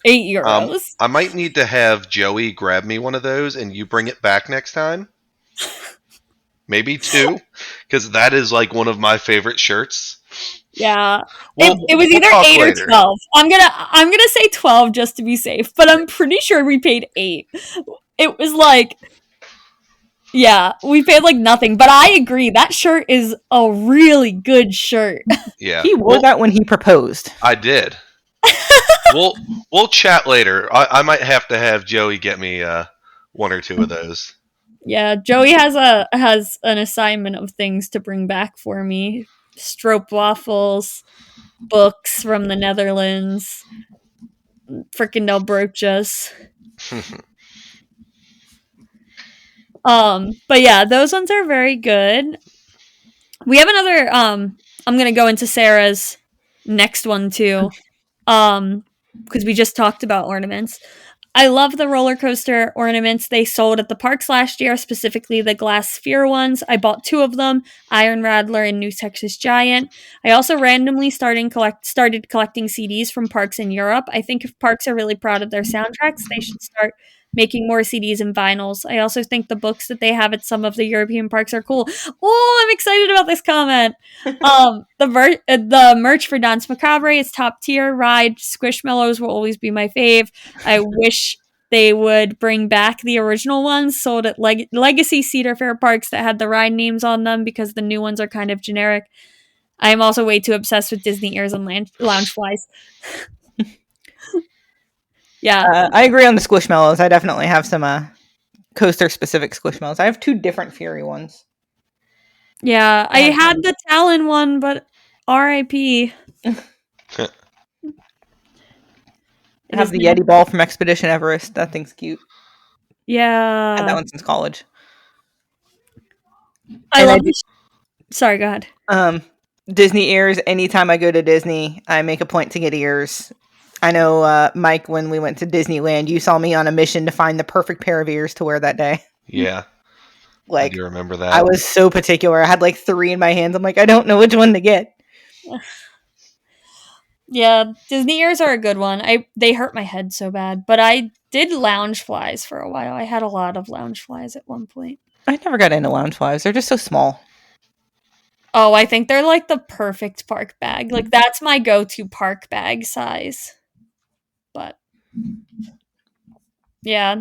€8. I might need to have Joey grab me one of those and you bring it back next time. Maybe two, because that is like one of my favorite shirts. Yeah. We'll- it was we'll either talk 8 later. or 12. I'm gonna say 12 just to be safe, but I'm pretty sure we paid 8. It was like, yeah, we paid like nothing, but I agree that shirt is a really good shirt. Yeah, He wore that when he proposed. I did. we'll chat later. I might have to have Joey get me one or two of those. Yeah, Joey has an assignment of things to bring back for me. Stroop waffles, books from the Netherlands, freaking no brooches. But yeah, those ones are very good. We have another I'm gonna go into Sarah's next one too. Because we just talked about ornaments. I love the roller coaster ornaments they sold at the parks last year, specifically the glass sphere ones. I bought 2 of them, Iron Rattler and New Texas Giant. I also randomly started collecting CDs from parks in Europe. I think if parks are really proud of their soundtracks, they should start making more CDs and vinyls. I also think the books that they have at some of the European parks are cool. Oh, I'm excited about this comment. The merch for Dance Macabre is top tier. Ride Squishmallows will always be my fave. I wish they would bring back the original ones sold at Legacy Cedar Fair parks that had the ride names on them, because the new ones are kind of generic. I am also way too obsessed with Disney ears and Loungeflies. Yeah. I agree on the Squishmallows. I definitely have some coaster specific Squishmallows. I have 2 different Fury ones. Yeah, I had the Talon one, but R.I.P. I have the Yeti ball from Expedition Everest. That thing's cute. I had that Yeah. one since college. I And I love Sorry, go ahead. Disney ears. Anytime I go to Disney, I make a point to get ears. I know, Mike, when we went to Disneyland, you saw me on a mission to find the perfect pair of ears to wear that day. Yeah, Like, I do remember that. I was so particular. I had like 3 in my hands. I'm like, I don't know which one to get. Yeah, Disney ears are a good one. They hurt my head so bad, but I did Loungeflies for a while. I had a lot of Loungeflies at one point. I never got into Loungeflies. They're just so small. Oh, I think they're like the perfect park bag. Like, that's my go-to park bag size. But yeah,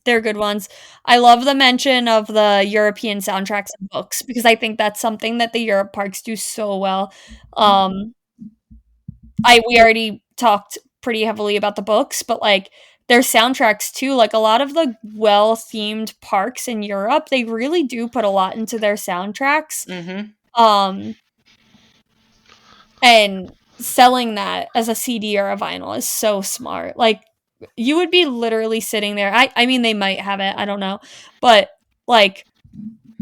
they're good ones. I love the mention of the European soundtracks and books, because I think that's something that the Europe parks do so well. We already talked pretty heavily about the books, but like their soundtracks too. Like, a lot of the well-themed parks in Europe, they really do put a lot into their soundtracks. Mm-hmm. And selling that as a CD or a vinyl is so smart. Like, you would be literally sitting there. I mean, they might have it. I don't know. But, like,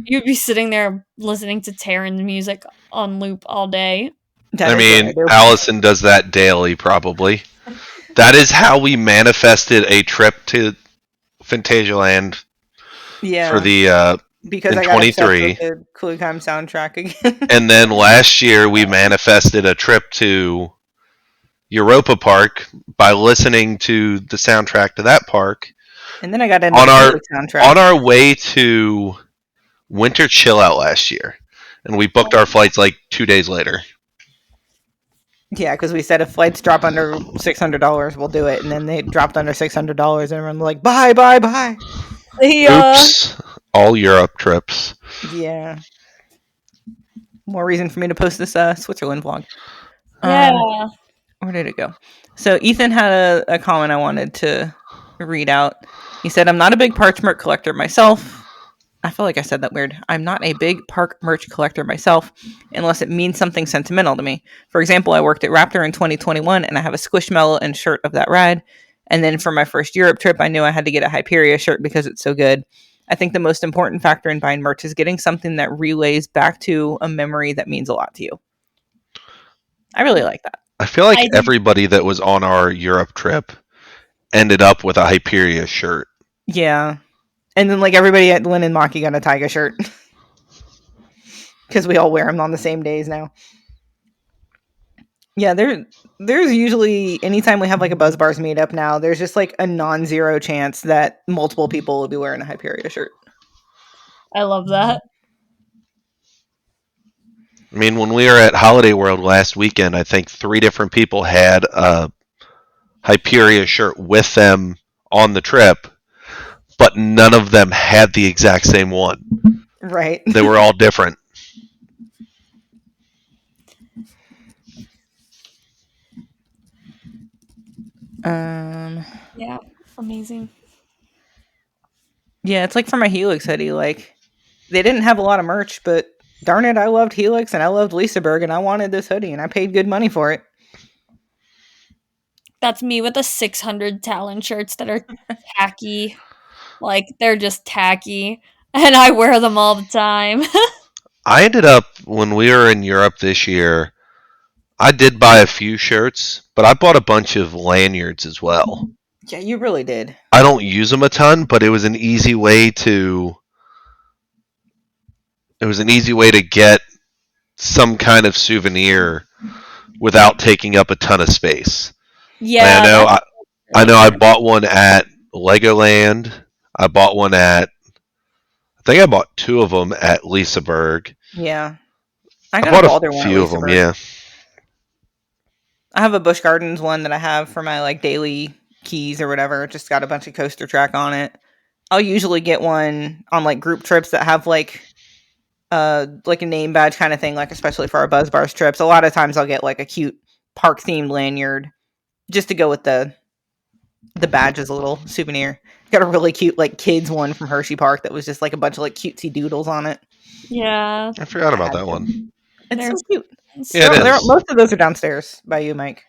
you'd be sitting there listening to Terran's music on loop all day. That I is mean, what I do. Allison does that daily, probably. That is how we manifested a trip to Phantasialand Yeah, for the because in I got obsessed 23, with the Clue-Time soundtrack again. and then last year we manifested a trip to Europa Park by listening to the soundtrack to that park And then I got into on the our Helix soundtrack. on our way to Winter Chill Out last year, and we booked our flights like 2 days later. Yeah, because we said if flights drop under $600, we'll do it. And then they dropped under $600, and everyone's like, bye, bye, bye. Oops! All Europe trips. Yeah. More reason for me to post this Switzerland vlog. Yeah. Where did it go? So Ethan had a comment I wanted to read out. He said, I'm not a big park merch collector myself. I feel like I said that weird. I'm not a big park merch collector myself unless it means something sentimental to me. For example, I worked at Raptor in 2021 and I have a Squishmallow and shirt of that ride. And then for my first Europe trip, I knew I had to get a Hyperia shirt because it's so good. I think the most important factor in buying merch is getting something that relays back to a memory that means a lot to you. I really like that. I feel like everybody that was on our Europe trip ended up with a Hyperia shirt. Yeah. And then, like, everybody at Lynn and Maki got a Taiga shirt. Because we all wear them on the same days now. Yeah, there's usually, anytime we have, like, a Buzz Bars meetup now, there's just, like, a non-zero chance that multiple people will be wearing a Hyperia shirt. I love that. I mean, when we were at Holiday World last weekend, I think 3 different people had a Hyperia shirt with them on the trip, but none of them had the exact same one. Right. They were all different. Yeah, amazing. Yeah, it's like for my Helix hoodie, like, they didn't have a lot of merch, but darn it, I loved Helix and I loved Lisaberg and I wanted this hoodie and I paid good money for it. That's me with the 600 Talon shirts that are tacky. Like, they're just tacky. And I wear them all the time. I ended up, when we were in Europe this year, I did buy a few shirts, but I bought a bunch of lanyards as well. Yeah, you really did. I don't use them a ton, but it was an easy way to get some kind of souvenir without taking up a ton of space. Yeah. I know I bought one at Legoland. I bought one at, I think I bought 2 of them at Lisaberg. Yeah. I bought a few of them, yeah. I have a Busch Gardens one that I have for my, like, daily keys or whatever. It just got a bunch of coaster track on it. I'll usually get one on, like, group trips that have, like a name badge kind of thing, like, especially for our Buzz Bars trips. A lot of times I'll get, like, a cute park-themed lanyard just to go with the badge as a little souvenir. Got a really cute, like, kids one from Hershey Park that was just, like, a bunch of, like, cutesy doodles on it. Yeah. I forgot about that one. It's so cute. Yeah, it is. Most of those are downstairs by you, Mike.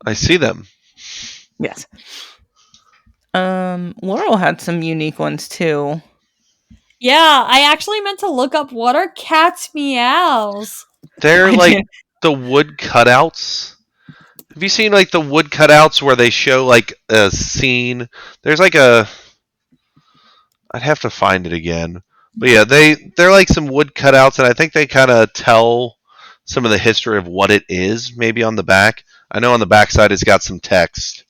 I see them. Yes. Laurel had some unique ones too. Yeah, I actually meant to look up what are cats' meows. They're like the wood cutouts. Have you seen like the wood cutouts where they show like a scene? There's like a, I'd have to find it again. But yeah, they're like some wood cutouts, and I think they kind of tell some of the history of what it is, maybe on the back. I know on the back side it's got some text.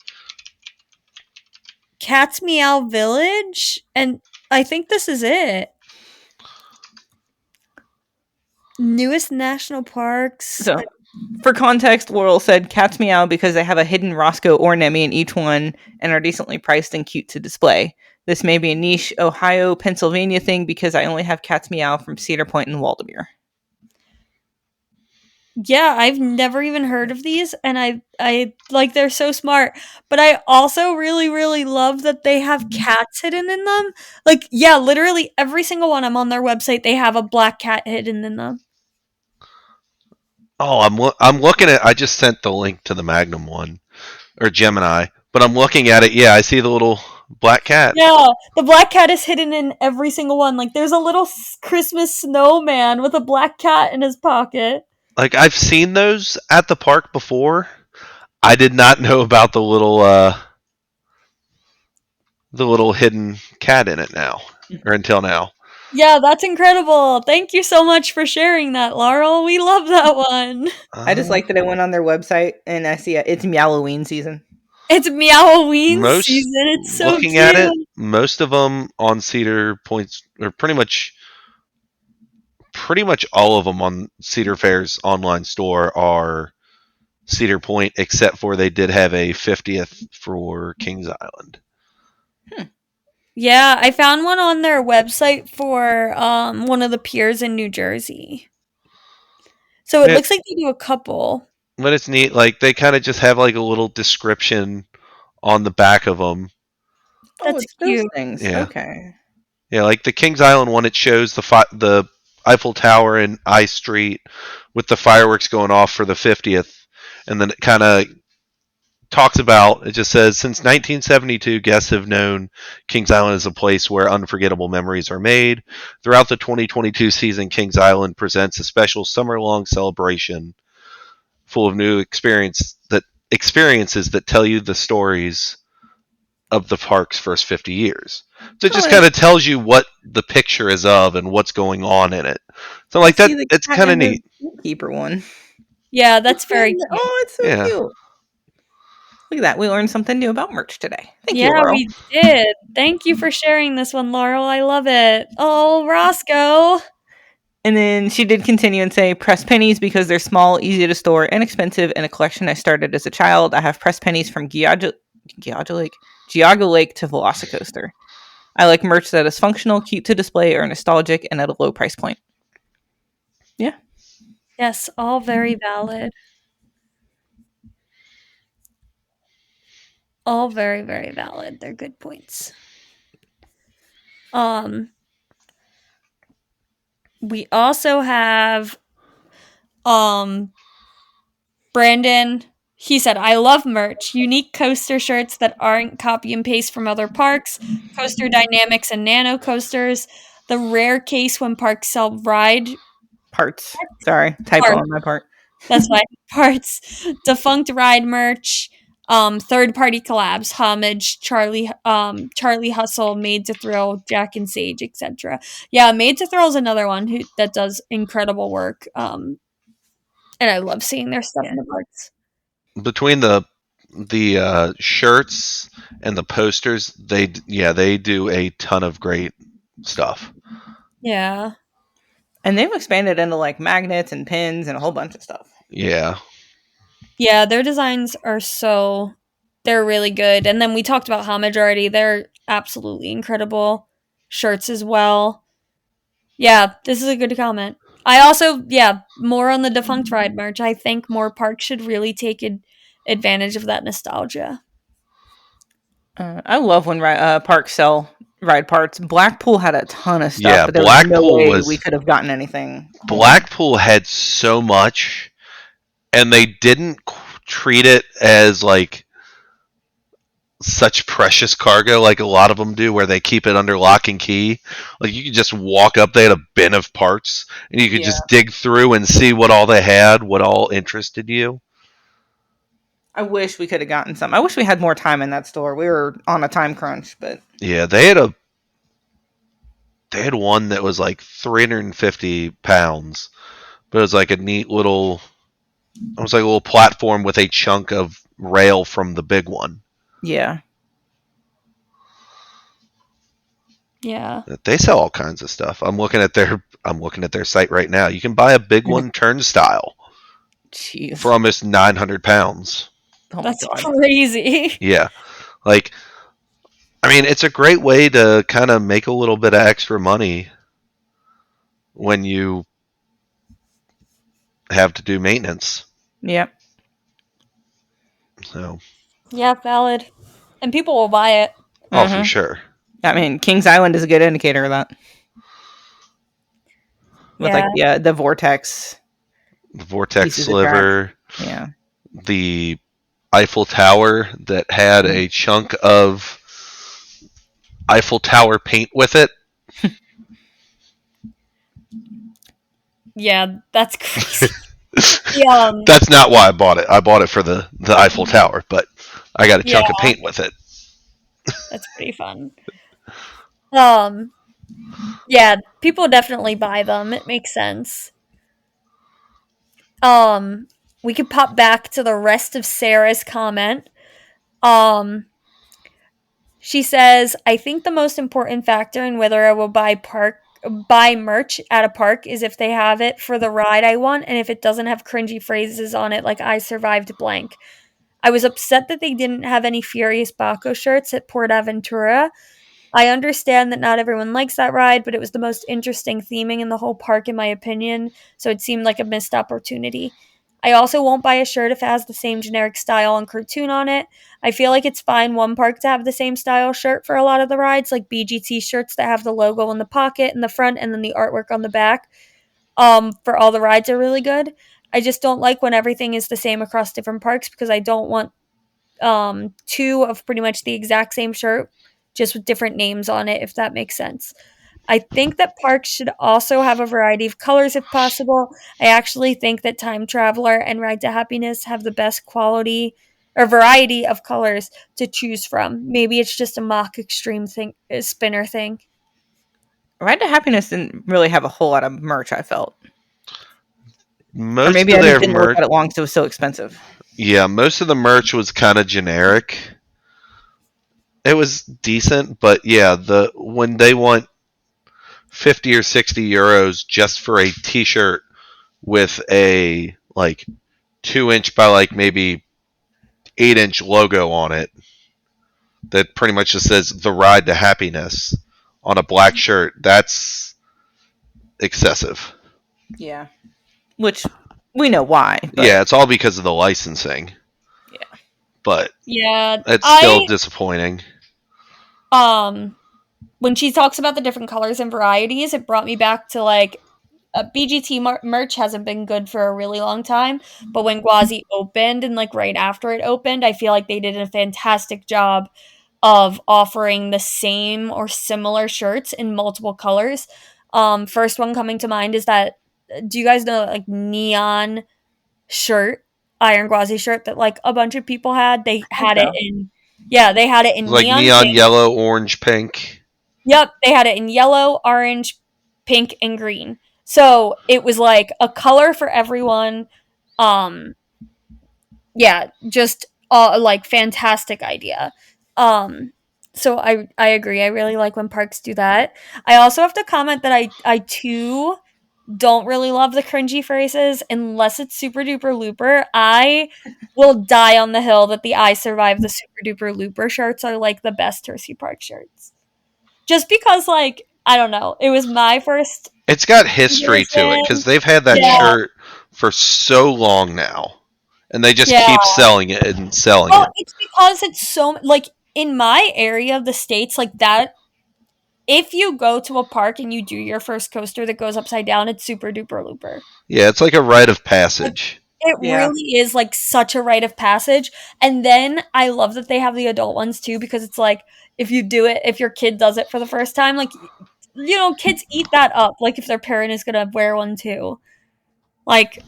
Cat's Meow Village, and I think this is it. Newest national parks. So, for context, Laurel said cats meow because they have a hidden Roscoe or Nemi in each one and are decently priced and cute to display. This may be a niche Ohio, Pennsylvania thing because I only have cats meow from Cedar Point and Waldemere. Yeah, I've never even heard of these, and I like, they're so smart. But I also really, really love that they have cats hidden in them. Like, yeah, literally every single one. I'm on their website. They have a black cat hidden in them. Oh, I'm looking at. I just sent the link to the Magnum one, or Gemini, but I'm looking at it. Yeah, I see the little black cat. Yeah, the black cat is hidden in every single one. Like, there's a little Christmas snowman with a black cat in his pocket. Like I've seen those at the park before. I did not know about the little hidden cat in it now, or until now. Yeah, that's incredible. Thank you so much for sharing that, Laurel. We love that one. I just like that I went on their website and I see it's Meowoween season. It's Meowoween Most season. It's so looking cute. at it, most of them on Cedar Point's, or pretty much all of them on Cedar Fair's online store are Cedar Point, except for they did have a 50th for Kings Island. Yeah, I found one on their website for one of the piers in New Jersey. So it Yeah. looks like they do a couple. But it's neat. Like they kind of just have like a little description on the back of them. That's it's those cute. things. Yeah. Okay. Yeah, like the Kings Island one, it shows the Eiffel Tower and I Street with the fireworks going off for the 50th, and then it kind of talks about. It just says since 1972, guests have known Kings Island is a place where unforgettable memories are made. Throughout the 2022 season, Kings Island presents a special summer-long celebration full of new experiences that tell you the stories of the park's first 50 years. So it just kind of tells you what the picture is of and what's going on in it. So like that, it's kind of neat. Keeper one. Yeah, that's very cute. Oh, it's so Yeah. cute. Look at that. We learned something new about merch today. Thank you, Yeah, Laurel. we did. Thank you for sharing this one, Laurel. I love it. Oh, Roscoe. And then she did continue and say, press pennies because they're small, easy to store, inexpensive, and a collection I started as a child. I have press pennies from Geauga Lake to Velocicoaster. I like merch that is functional, cute to display, or nostalgic, and at a low price point. Yeah. Yes, all very valid. All very, very valid. They're good points. We also have Brandon. He said, I love merch. Unique coaster shirts that aren't copy and paste from other parks, coaster dynamics and nano coasters, the rare case when parks sell ride Parts. Sorry. Typo Parts. on my part. That's why parts, defunct ride merch, third party collabs, homage, Charlie Hustle, Made to Thrill, Jack and Sage, etc. Yeah, Made to Thrill is another one that does incredible work. And I love seeing their stuff in the parks. Between the shirts and the posters, they do a ton of great stuff. Yeah. And they've expanded into like magnets and pins and a whole bunch of stuff. Yeah. Yeah, their designs are they're really good. And then we talked about homage already. They're absolutely incredible. Shirts as well. Yeah, this is a good comment. I also, more on the defunct ride merch. I think more parks should really take advantage of that nostalgia. I love when parks sell ride parts. Blackpool had a ton of stuff, Yeah, but there Blackpool was no way was- we could have gotten anything. Blackpool had so much, and they didn't treat it as like such precious cargo like a lot of them do, where they keep it under lock and key. Like you could just walk up, they had a bin of parts, and you could just dig through and see what all they had, what all interested you. I wish we could have gotten some. I wish we had more time in that store. We were on a time crunch, but Yeah, they had one that was like 350 pounds, but it was like a neat little, it was like a little platform with a chunk of rail from the big one. yeah. Yeah. They sell all kinds of stuff. I'm looking at their site right now. You can buy a big one turnstile Jeez. for almost 900 pounds. Oh my That's God. crazy. Yeah. Like, I mean, it's a great way to kind of make a little bit of extra money when you have to do maintenance. Yep. So, Yeah, valid. And people will buy it. oh, for Mhm. sure. I mean, Kings Island is a good indicator of that. With the vortex. The vortex Pieces of sliver, Yeah. the Eiffel Tower that had a chunk of Eiffel Tower paint with it. Yeah, that's crazy. Yeah, That's not why I bought it. I bought it for the Eiffel Tower, but I got a yeah, chunk of paint with it. that's pretty fun. Yeah, people definitely buy them. It makes sense. We could pop back to the rest of Sarah's comment. Um, she says, "I think the most important factor in whether I will buy merch at a park is if they have it for the ride I want, and if it doesn't have cringy phrases on it like 'I survived blank.' I was upset that they didn't have any Furious Baco shirts at Port Aventura. I understand that not everyone likes that ride, but it was the most interesting theming in the whole park, in my opinion, so it seemed like a missed opportunity. I also won't buy a shirt if it has the same generic style and cartoon on it. I feel like it's fine one park to have the same style shirt for a lot of the rides, like BGT shirts that have the logo in the pocket in the front and then the artwork on the back. For all the rides are really good. I just don't like when everything is the same across different parks because I don't want two of pretty much the exact same shirt, just with different names on it, if that makes sense. I think that parks should also have a variety of colors if possible. I actually think that Time Traveler and Ride to Happiness have the best quality or variety of colors to choose from. Maybe it's just a mock extreme thing, spinner thing. Ride to Happiness didn't really have a whole lot of merch, I felt. Or Most maybe of I just their didn't look merch, at it long because it was so expensive. yeah, most of the merch was kind of generic. It was decent, but yeah, when they want 50 or 60 euros just for a T-shirt with a like 2-inch by like maybe 8-inch logo on it that pretty much just says "The Ride to Happiness" on a black shirt, that's excessive. Yeah. Which we know why. But Yeah, it's all because of the licensing. Yeah. But Yeah, it's still disappointing. When she talks about the different colors and varieties, it brought me back to like BGT merch hasn't been good for a really long time, but when Gwazi opened and like right after it opened, I feel like they did a fantastic job of offering the same or similar shirts in multiple colors. First one coming to mind is that, do you guys know like neon shirt, Iron Gwazi shirt that like a bunch of people had? They had it in, yeah, they had it in Like neon neon pink. yellow, orange, pink. Yep, they had it in yellow, orange, pink, and green. So it was like a color for everyone. Um, yeah, just like fantastic idea. So I agree. I really like when parks do that. I also have to comment that I too don't really love the cringy phrases unless it's Super Duper Looper. I will die on the hill that the I Survived the Super Duper Looper shirts are like the best Hershey Park shirts. Just because, like, I don't know, it was my first. It's got history to it because they've had that Yeah. shirt for so long now, and they just Yeah. keep selling it and selling Well, it. it's because it's so like in my area of the states, like that. If you go to a park and you do your first coaster that goes upside down, it's Super Duper Looper. Yeah, it's like a rite of passage. It Yeah. really is like such a rite of passage. And then I love that they have the adult ones too, because it's like if you do it, if your kid does it for the first time, like, you know, kids eat that up. Like if their parent is gonna wear one too, like,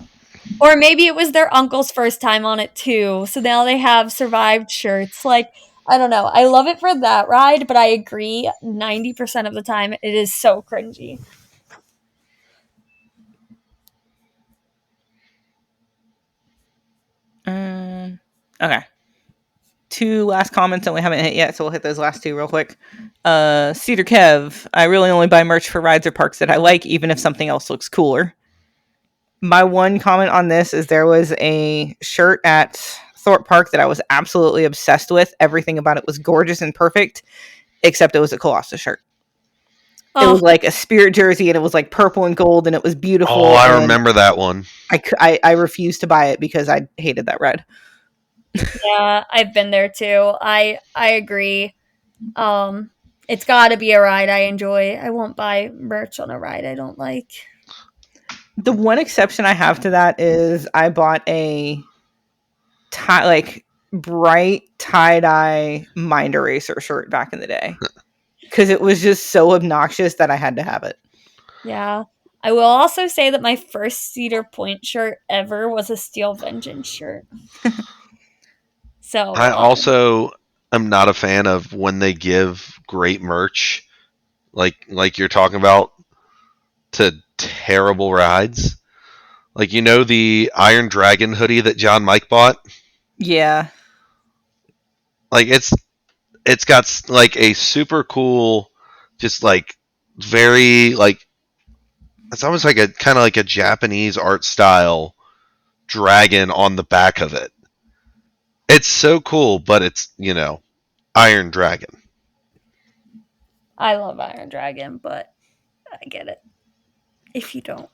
or maybe it was their uncle's first time on it too. So now they have survived shirts. Like, I don't know. I love it for that ride, but I agree 90% of the time it is so cringy. Okay. 2 last comments that we haven't hit yet, so we'll hit those last 2 real quick. Cedar Kev, I really only buy merch for rides or parks that I like, even if something else looks cooler. My one comment on this is there was a shirt at Thorpe Park that I was absolutely obsessed with. Everything about it was gorgeous and perfect, except it was a Colossus shirt. It was like a Spirit jersey, and it was like purple and gold, and it was beautiful. Oh, I remember that one. I refused to buy it because I hated that red. Yeah, I've been there too. I agree. It's got to be a ride I enjoy. I won't buy merch on a ride I don't like. The one exception I have to that is I bought a bright tie-dye Mind Eraser shirt back in the day. because it was just so obnoxious that I had to have it. Yeah. I will also say that my first Cedar Point shirt ever was a Steel Vengeance shirt. So I also am not a fan of when they give great merch, like you're talking about, to terrible rides. Like, you know, the Iron Dragon hoodie that John Mike bought? Yeah. Like, it's got like a super cool, just like very like, it's almost like a kind of like a Japanese art style dragon on the back of it. It's so cool, but it's, you know, Iron Dragon. I love Iron Dragon, but I get it. If you don't.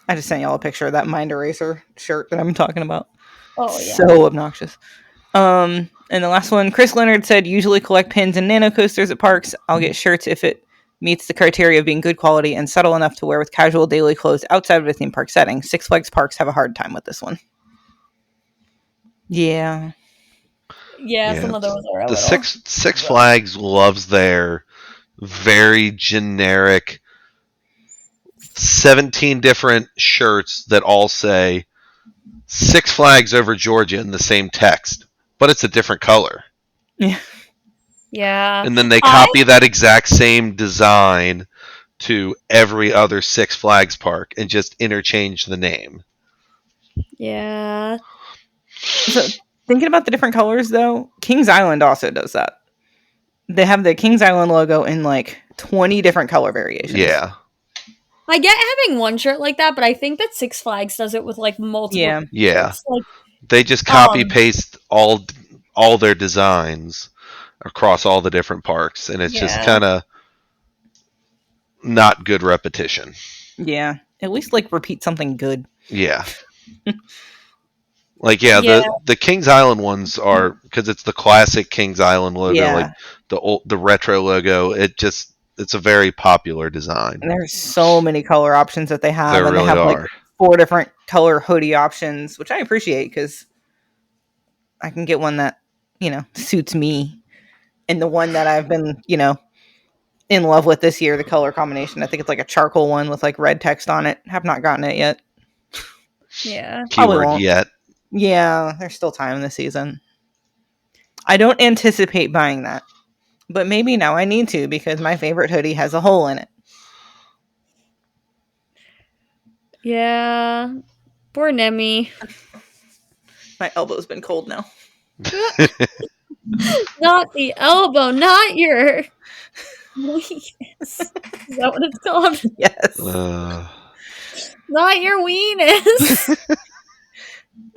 I just sent y'all a picture of that Mind Eraser shirt that I'm talking about. Oh, yeah. So obnoxious. And the last one, Chris Leonard said, usually collect pins and nano coasters at parks. I'll get shirts if it meets the criteria of being good quality and subtle enough to wear with casual daily clothes outside of a theme park setting. Six Flags parks have a hard time with this one. Yeah. Yeah, some of those are a The little. Six Flags loves their very generic 17 different shirts that all say Six Flags over Georgia in the same text, but it's a different color. Yeah. Yeah. And then they copy that exact same design to every other Six Flags park and just interchange the name. Yeah. So thinking about the different colors though, Kings Island also does that. They have the Kings Island logo in like 20 different color variations. Yeah. I get having one shirt like that, but I think that Six Flags does it with like multiple. Yeah. Yeah. shirts. Like, They just copy paste all their designs across all the different parks, and it's just kind of not good repetition. Yeah. At least like repeat something good. Yeah. Like, the Kings Island ones are, because it's the classic Kings Island logo, like the retro logo. It's a very popular design. And there's so many color options that they have. There and really they have are. like 4 different color hoodie options, which I appreciate because I can get one that, you know, suits me. And the one that I've been, you know, in love with this year, the color combination. I think it's like a charcoal one with like red text on it. Have not gotten it yet. Yeah. Keyword yet. Yeah, there's still time in the season. I don't anticipate buying that. But maybe now I need to because my favorite hoodie has a hole in it. Yeah. Poor Nemi. My elbow's been cold now. Not the elbow, not your weenus. Is that what it's called? Yes. Not your weenus.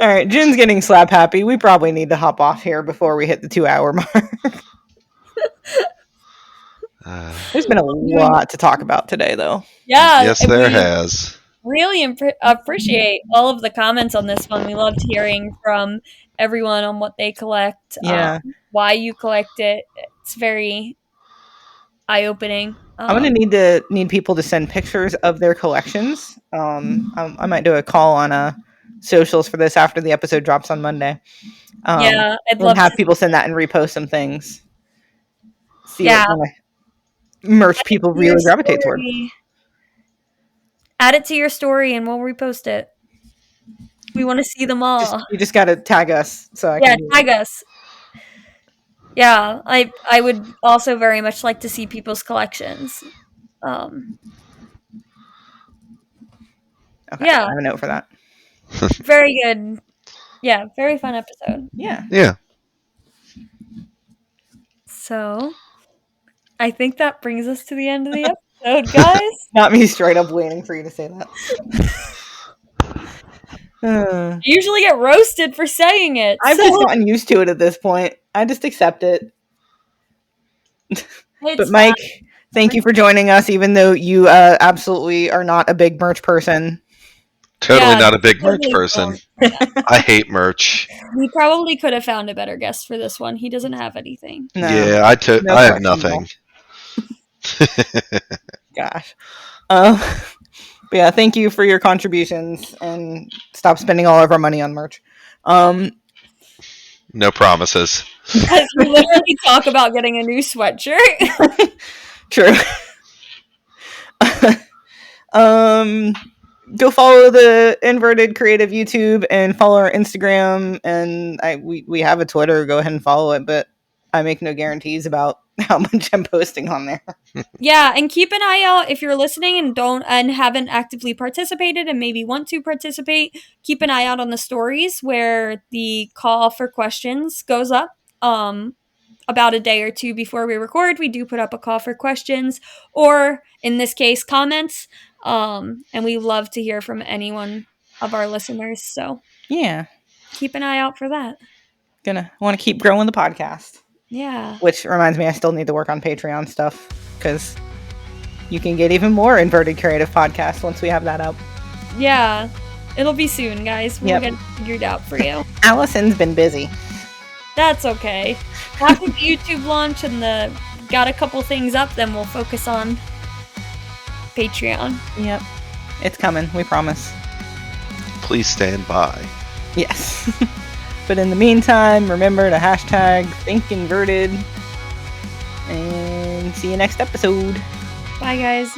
All right, Jin's getting slap happy. We probably need to hop off here before we hit the 2-hour mark. There's been a lot to talk about today, though. Yeah. Yes, there has. Really appreciate all of the comments on this one. We loved hearing from everyone on what they collect, why you collect it. It's very eye-opening. I'm gonna need people to send pictures of their collections. I might do a call on socials for this after the episode drops on Monday. I'd love to have people send that and repost some things. See what kind of merch people really gravitate toward. Add it to your story and we'll repost it. We want to see them all. You just got to tag us. Tag us. Yeah, I would also very much like to see people's collections. Okay, yeah. I have a note for that. Very good. Yeah, very fun episode. Yeah. So, I think that brings us to the end of the episode, guys. Not me straight up waiting for you to say that. You usually get roasted for saying it. I've just gotten used to it at this point. I just accept it. But Mike, thank you for joining us, even though you absolutely are not a big merch person. Totally not a big merch person. I hate merch. We probably could have found a better guest for this one. He doesn't have anything. No. Yeah, I have nothing. Gosh. But yeah, thank you for your contributions and stop spending all of our money on merch. No promises. Because we literally talk about getting a new sweatshirt. True. Go follow the Inverted Creative YouTube and follow our Instagram, and we have a Twitter. Go ahead and follow it, but I make no guarantees about how much I'm posting on there. Yeah, and keep an eye out if you're listening and haven't actively participated and maybe want to participate. Keep an eye out on the stories where the call for questions goes up. About a day or two before we record, we do put up a call for questions, or in this case, comments. And we love to hear from anyone of our listeners. So Yeah, keep an eye out for that. Want to keep growing the podcast. Yeah. Which reminds me, I still need to work on Patreon stuff, because you can get even more Inverted Creative podcasts once we have that up. Yeah. It'll be soon, guys. We'll Yep. get it figured out for you. Allison's been busy. That's okay. After the YouTube launch and got a couple things up, then we'll focus on Patreon. Yep. It's coming, we promise. Please stand by. Yes. But in the meantime, remember to hashtag ThinkInverted. And see you next episode. Bye, guys.